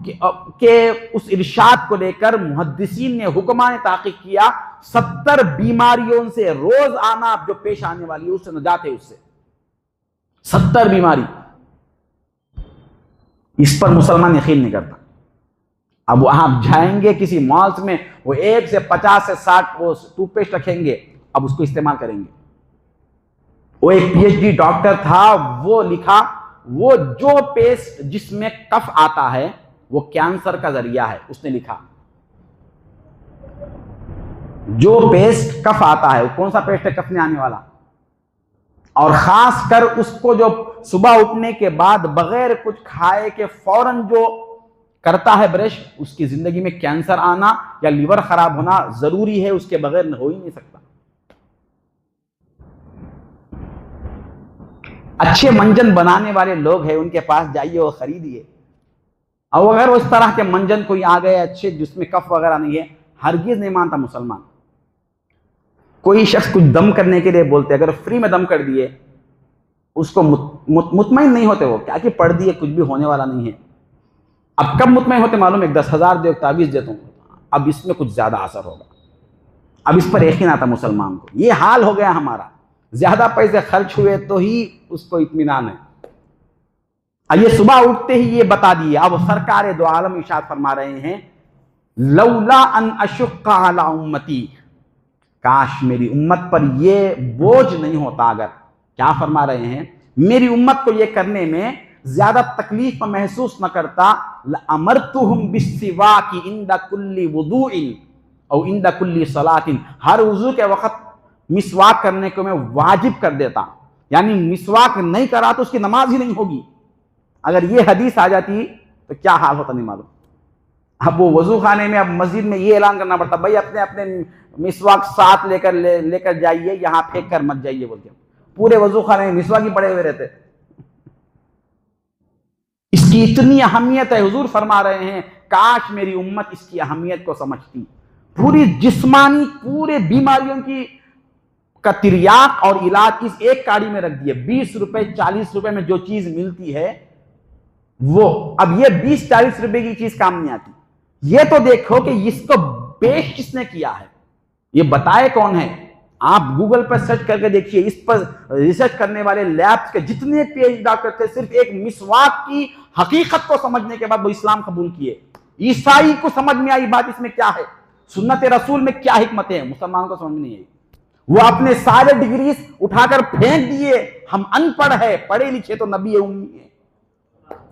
के उस इरशाद को लेकर मुहद्दिसीन ने, हुक्मा ने तहकीक किया, 70 बीमारियों से रोज आना जो पेश आने वाली है उससे नजात है। उससे 70 बीमारी, इस पर मुसलमान यकीन नहीं करता। अब आप जाएंगे किसी मॉल्स में, वो 1 से 50 से 60 वो टूथपेस्ट रखेंगे, अब उसको इस्तेमाल करेंगे। वो एक पीएचडी डॉक्टर था, वो लिखा वो जो पेस्ट जिसमें कफ आता है वो कैंसर का जरिया है, उसने लिखा। जो पेस्ट कफ आता है, कौन सा पेस्ट है कफ नहीं आने वाला, और खास कर उसको जो सुबह उठने के बाद बगैर कुछ खाए के फौरन जो करता है ब्रश, उसकी जिंदगी में कैंसर आना या लीवर खराब होना जरूरी है, उसके बगैर हो ही नहीं सकता। अच्छे मंजन बनाने वाले लोग हैं, उनके पास जाइए और खरीदिए। और अगर उस तरह के मंजन कोई आ गए अच्छे जिसमें कफ वगैरह नहीं है, हरगिज नहीं मानता मुसलमान। कोई शख्स कुछ दम करने के लिए बोलते, अगर फ्री में दम कर दिए उसको मुतमईन नहीं होते, वो क्या कि पढ़ दिए कुछ भी होने वाला नहीं है। अब कब मुतमईन होते मालूम, एक 10,000 दे, तावीज देता हूँ, अब इसमें कुछ ज्यादा असर होगा, अब इस पर यकीन आता मुसलमान को। ये हाल हो गया हमारा, ज्यादा पैसे खर्च हुए तो ही उसको इत्मीनान है। ये सुबह उठते ही ये बता दिए। अब सरकार दो आलम इरशाद फरमा रहे हैं, लौला अन अशुक्का अला उम्मती, काश मेरी उम्मत पर ये बोझ नहीं होता। अगर क्या फरमा रहे हैं, मेरी उम्मत को ये करने में ज्यादा तकलीफ महसूस न करता, अमरतुहुम बिस्सिवाकी इंदा कुल्ली वुदूइन और इंदा कुल्ली सलातिन, हर वुजू के वक्त मिसवाक करने को मैं वाजिब कर देता। यानी मिसवाक नहीं करा तो उसकी नमाज ही नहीं होगी। अगर ये हदीस आ जाती तो क्या हाल होता नहीं मालूम। अब वो वजू खाने में, अब मस्जिद में ये ऐलान करना पड़ता, भाई अपने अपने मिसवाक साथ लेकर जाइए, यहां फेंक कर मत जाइए बोल के। पूरे वजू खाने में मिसवाक ही पड़े हुए रहते। इसकी इतनी अहमियत है, हुजूर फरमा रहे हैं, काश मेरी उम्मत इसकी अहमियत को समझती। पूरी जिस्मानी पूरे बीमारियों की का तिर्याक और इलाज इस एक काड़ी में रख दिए। 20 रुपए 40 रुपए में जो चीज मिलती है वो, अब ये 20-40 रुपए की चीज काम नहीं आती। ये तो देखो कि इसको पेश किसने किया है, ये बताए कौन है। आप गूगल पर सर्च करके देखिए, इस पर रिसर्च करने वाले लैब्स के जितने पीएचडी डॉक्टर थे, सिर्फ एक मिसवाक की हकीकत को समझने के बाद वो इस्लाम कबूल किए। ईसाई को समझ में आई बात इसमें क्या है, सुन्नत रसूल में क्या हिकमत है, मुसलमान को समझ में नहीं आई। वो अपने सारे डिग्री उठाकर फेंक दिए। हम अनपढ़ है, पढ़े लिखे तो नबी उम्मी है।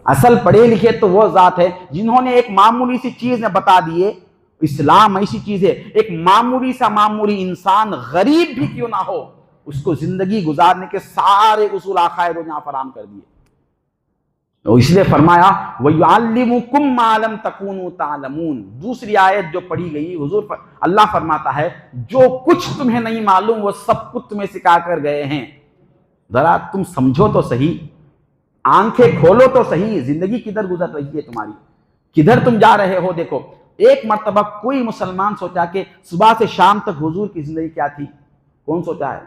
असल पढ़े लिखे तो वो जात है जिन्होंने एक मामूली सी चीज ने बता दिए। इस्लाम ऐसी चीज है, एक मामूली सा मामूली इंसान गरीब भी क्यों ना हो, उसको जिंदगी गुजारने के सारे उसूल आकायद यहाँ फराम कर दिए। तो इसलिए फरमाया वयुअल्लिमुकुम मा लम तकूनु तालमून। दूसरी आयत जो पढ़ी गई, हुजूर अल्लाह फरमाता है, जो कुछ तुम्हें नहीं मालूम वो सब कुछ तुम्हें सिखा कर गए हैं। जरा तुम समझो तो सही, आंखें खोलो तो सही, जिंदगी किधर गुजर रही है तुम्हारी, किधर तुम जा रहे हो। देखो, एक मर्तबा कोई मुसलमान सोचा कि सुबह से शाम तक हुजूर की जिंदगी क्या थी। कौन सोचा है?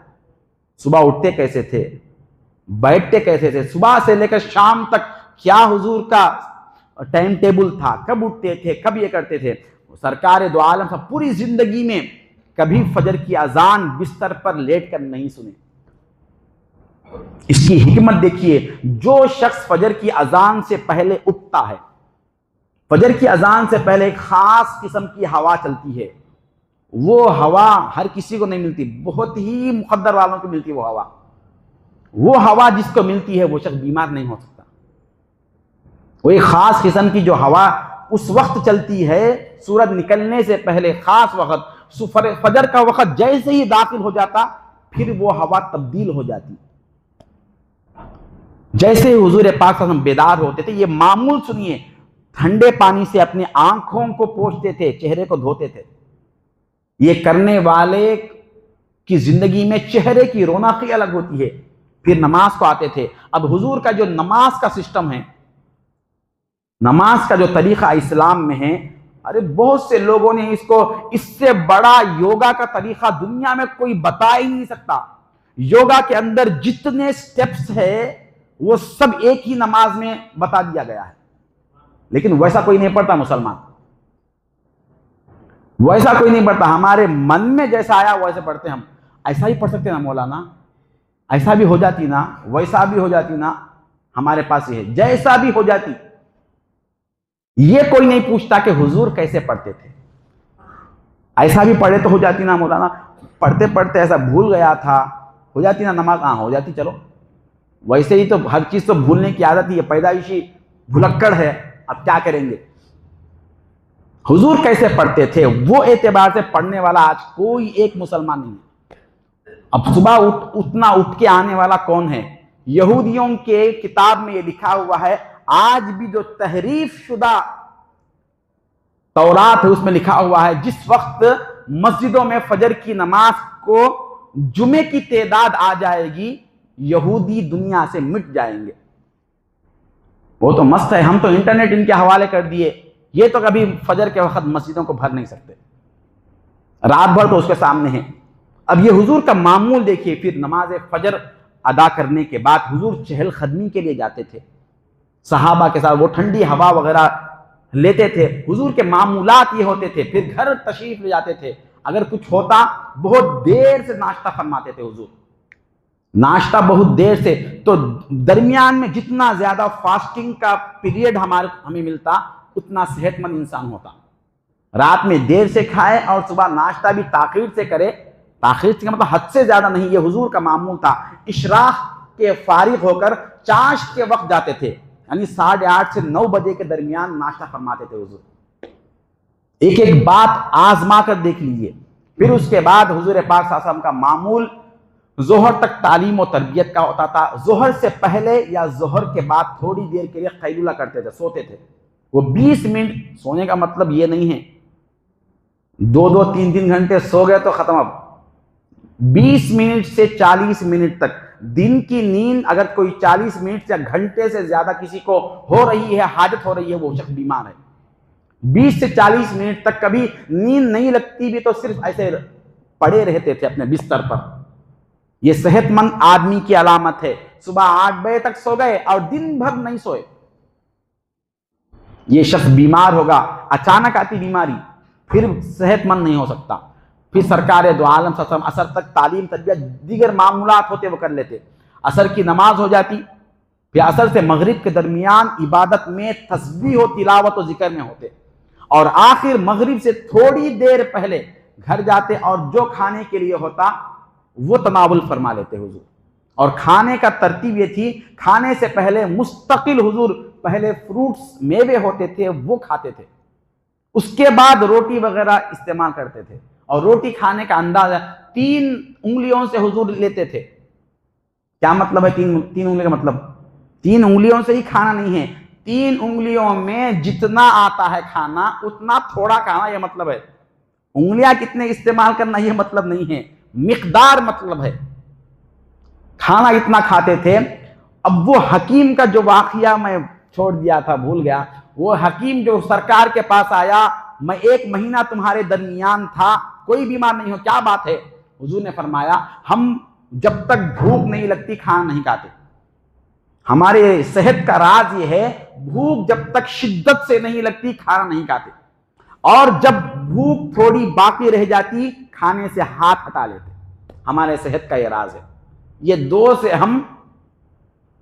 सुबह उठते कैसे थे, बैठते कैसे थे, सुबह से लेकर शाम तक क्या हुजूर का टाइम टेबल था, कब उठते थे, कब ये करते थे। सरकार दो आलम साहब पूरी जिंदगी में कभी फजर की अजान बिस्तर पर लेट कर नहीं सुने। इसकी हिकमत देखिए, जो शख्स फजर की अजान से पहले उठता है, फजर की अजान से पहले एक खास किस्म की हवा चलती है। वो हवा हर किसी को नहीं मिलती, बहुत ही मुकद्दर वालों को मिलती है वो हवा। वो हवा जिसको मिलती है वो शख्स बीमार नहीं हो सकता। वो एक खास किस्म की जो हवा उस वक्त चलती है सूरज निकलने से पहले, खास वक्त फजर का वक्त जैसे ही दाखिल हो जाता फिर वो हवा तब्दील हो जाती। जैसे ही हुजूर पाक हम बेदार होते थे, ये मामूल सुनिए, ठंडे पानी से अपनी आंखों को पोंछते थे, चेहरे को धोते थे। ये करने वाले की जिंदगी में चेहरे की रौनक ही अलग होती है। फिर नमाज को आते थे। अब हुजूर का जो नमाज का सिस्टम है, नमाज का जो तरीका इस्लाम में है, अरे बहुत से लोगों ने इसको, इससे बड़ा योगा का तरीका दुनिया में कोई बता ही नहीं सकता। योगा के अंदर जितने स्टेप्स है वो सब एक ही नमाज में बता दिया गया है, लेकिन वैसा कोई नहीं पढ़ता मुसलमान, वैसा कोई नहीं पढ़ता। हमारे मन में जैसा आया वैसे पढ़ते हम। ऐसा ही पढ़ सकते ना मौलाना, ऐसा भी हो जाती ना, वैसा भी हो जाती ना, हमारे पास ये है, जैसा भी हो जाती। ये कोई नहीं पूछता कि हुजूर कैसे पढ़ते थे। ऐसा भी पढ़े तो हो जाती ना मौलाना, पढ़ते पढ़ते ऐसा भूल गया था, हो जाती ना नमाज। हाँ हो जाती, चलो वैसे ही तो हर चीज तो भूलने की आदत ही है, पैदाइशी भुलक्कड़ है, अब क्या करेंगे। हुजूर कैसे पढ़ते थे वो एतबार से पढ़ने वाला आज कोई एक मुसलमान नहीं है। अब सुबह उठ के आने वाला कौन है? यहूदियों के किताब में ये लिखा हुआ है, आज भी जो तहरीफ शुदा तौरात है उसमें लिखा हुआ है, जिस वक्त मस्जिदों में फजर की नमाज को जुमे की तादाद आ जाएगी, यहूदी दुनिया से मिट जाएंगे। वो तो मस्त है, हम तो इंटरनेट इनके हवाले कर दिए, ये तो कभी फजर के वक्त मस्जिदों को भर नहीं सकते, रात भर तो उसके सामने है। अब ये हुजूर का मामूल देखिए, फिर नमाज फजर अदा करने के बाद हुजूर चहलकदमी के लिए जाते थे सहाबा के साथ, वो ठंडी हवा वगैरह लेते थे। हुजूर के मामूलात ये होते थे, फिर घर तशरीफ ले जाते थे। अगर कुछ होता बहुत देर से नाश्ता फरमाते थे हुजूर, नाश्ता बहुत देर से, तो दरमियान में जितना ज्यादा फास्टिंग का पीरियड हमें मिलता उतना सेहतमंद इंसान होता। रात में देर से खाए और सुबह नाश्ता भी ताखीर से करे, ताखीर से मतलब हद से ज्यादा नहीं, ये हुजूर का मामूल था। इशराक के फारिग होकर चाश के वक्त जाते थे, यानी 8:30 से 9 बजे के दरमियान नाश्ता फरमाते थे हुजूर। एक एक बात आजमा कर देख लीजिए। फिर उसके बाद हुजूर पाक सल्लल्लाहु अलैहि वसल्लम का मामूल जोहर तक तालीम और तरबियत का होता था। जोहर से पहले या जोहर के बाद थोड़ी देर के लिए कैलूला करते थे, सोते थे। वो 20 मिनट सोने का मतलब ये नहीं है 2-2, 3-3 घंटे सो गए तो खत्म। अब 20 मिनट से 40 मिनट तक दिन की नींद, अगर कोई 40 मिनट या घंटे से ज्यादा किसी को हो रही है, हाजत हो रही है, वो शख्स बीमार है। 20 से 40 मिनट तक कभी नींद नहीं लगती भी तो सिर्फ ऐसे पड़े रहते थे अपने बिस्तर पर, ये सेहतमंद आदमी की अलामत है। सुबह 8 बजे तक सो गए और दिन भर नहीं सोए, ये शख्स बीमार होगा। अचानक आती बीमारी, फिर सेहतमंद नहीं हो सकता। फिर सरकार दो आलम सल्लल्लाहु अलैहि वसल्लम असर तक तालीम तरबियत दीगर मामूलात होते वो कर लेते। असर की नमाज हो जाती, फिर असर से मगरिब के दरमियान इबादत में तस्बीह हो, तिलावत और जिक्र में होते, और आखिर मगरिब से थोड़ी देर पहले घर जाते और जो खाने के लिए होता वो तनावुल फरमा लेते हुजूर। और खाने का तरतीब ये थी, खाने से पहले मुस्तकिल हुजूर पहले फ्रूट्स मेवे होते थे वो खाते थे, उसके बाद रोटी वगैरह इस्तेमाल करते थे। और रोटी खाने का अंदाजा 3 उंगलियों से हुजूर लेते थे। क्या मतलब है 3 उंगली का मतलब? 3 उंगलियों से ही खाना नहीं है, 3 उंगलियों में जितना आता है खाना उतना थोड़ा खाना, यह मतलब है। उंगलियां कितने इस्तेमाल करना यह मतलब नहीं है, मिकदार मतलब है। खाना इतना खाते थे। अब वो हकीम का जो वाकया मैं छोड़ दिया था, भूल गया, वो हकीम जो सरकार के पास आया, मैं 1 महीना तुम्हारे दरमियान था, कोई बीमार नहीं हो, क्या बात है? हुजूर ने फरमाया, हम जब तक भूख नहीं लगती खाना नहीं खाते। हमारे सेहत का राज ये है, भूख जब तक शिद्दत से नहीं लगती खाना नहीं खाते, और जब भूख थोड़ी बाकी रह जाती खाने से हाथ हटा लेते। हमारे सेहत का ये राज है। ये 2 से हम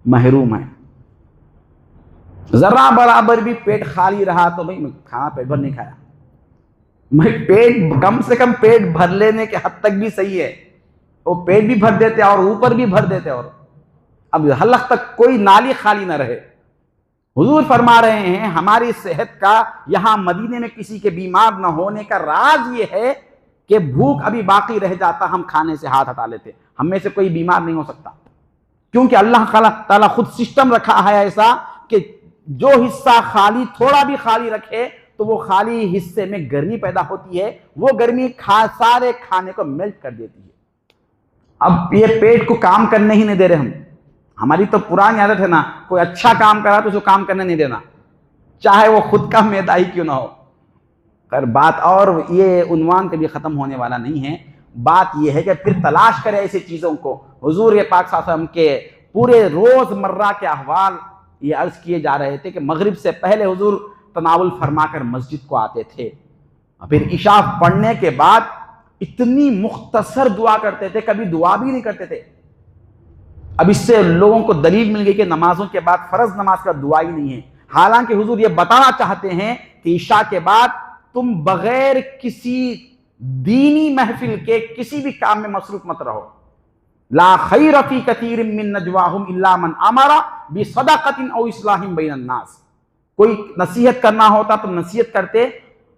महरूम हैं। जरा बराबर भी पेट खाली रहा तो भाई खाना पेट भर नहीं खाया, मैं पेट कम से कम पेट भर लेने के हद तक भी सही है, वो पेट भी भर देते और ऊपर भी भर देते, और अब हलक तक कोई नाली खाली ना रहे। हुजूर फरमा रहे हैं हमारी सेहत का, यहां मदीने में किसी के बीमार न होने का राज ये है कि भूख अभी बाकी रह जाता, हम खाने से हाथ हटा लेते। हम में से कोई बीमार नहीं हो सकता, क्योंकि अल्लाह ताला खुद सिस्टम रखा है ऐसा कि जो हिस्सा खाली, थोड़ा भी खाली रखे तो वो खाली हिस्से में गर्मी पैदा होती है, वो गर्मी सारे खाने को मेल्ट कर देती है। अब ये पेट को काम करने ही नहीं दे रहे हम। हमारी तो पुरानी आदत है ना, कोई अच्छा काम करा तो उसको काम करने नहीं देना, चाहे वो खुद का मैदा ही क्यों ना हो। पर बात, और ये उन्वान कभी खत्म होने वाला नहीं है। बात यह है कि फिर तलाश करें ऐसी चीजों को। हुजूर ये पाक सल्लल्लाहु अलैहि वसल्लम के पूरे रोजमर्रा के अहवाल ये अर्ज किए जा रहे थे कि मगरिब से पहले हुजूर तनावुल फरमाकर मस्जिद को आते थे, फिर इशा पढ़ने के बाद इतनी मुख्तसर दुआ करते थे, कभी दुआ भी नहीं करते थे। अब इससे लोगों को दलील मिल गई कि नमाजों के बाद फर्ज नमाज का दुआ ही नहीं है। हालांकि हुजूर ये बताना चाहते हैं कि ईशा के बाद तुम बगैर किसी दीनी महफिल के किसी भी काम में मसरूफ मत रहो। ला खैर फी कसीरिन मिन नजवाहुम इल्ला मन अमरा बिसदक़तिन औ इस्लाहिम बैनन नास। कोई नसीहत करना होता तो नसीहत करते,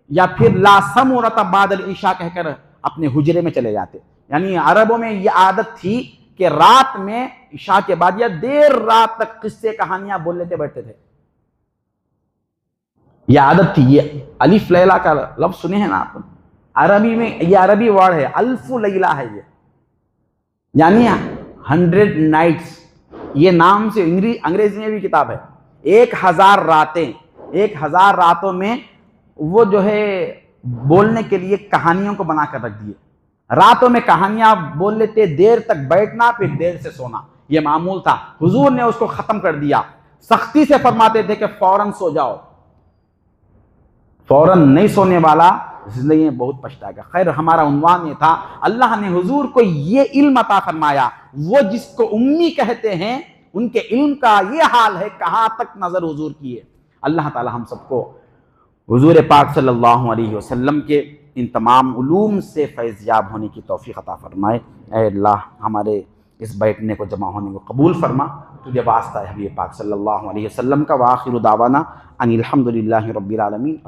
या फिर ला समूरता बादल ईशा कहकर अपने हुजरे में चले जाते। यानी अरबों में यह आदत थी कि रात में ईशा के बाद या देर रात तक किस्से कहानियां बोल लेते बैठते थे। यह आदत थी। ये अलिफ लैला का लफ्ज सुने हैं ना आप, अरबी में यह अरबी वर्ड है, अल्फु लैला है ये, यानी 100 नाइट्स। ये नाम से अंग्रेजी में भी किताब है। 1000 रातें, 1000 रातों में वो जो है बोलने के लिए कहानियों को बनाकर रख दिए। रातों में कहानियां बोल लेते, देर तक बैठना फिर देर से सोना, यह मामूल था। हुजूर ने उसको खत्म कर दिया, सख्ती से फरमाते थे कि फौरन सो जाओ। फौरन नहीं सोने वाला जिंदगी में बहुत पछताएगा। खैर, हमारा उन्वान ये था, अल्लाह ने हुजूर को ये इल्म अता फरमाया। वो जिसको उम्मी कहते हैं उनके इल्म का ये हाल है, कहां तक नजर हुजूर की है। अल्लाह ताला हम सबको हुजूर पाक सल्लल्लाहु अलैहि वसल्लम के इन तमाम उलूम से फैज़याब होने की तौफीक अता फरमाए। ऐ अल्लाह, हमारे इस बैठने को, जमा होने को कबूल फरमा। तुझे वास्ता है हबीब पाक सल्लल्लाहु अलैहि वसल्लम का। व आखिरु दावाना अनिल हम्दुलिल्लाहि रब्बिल आलमीन।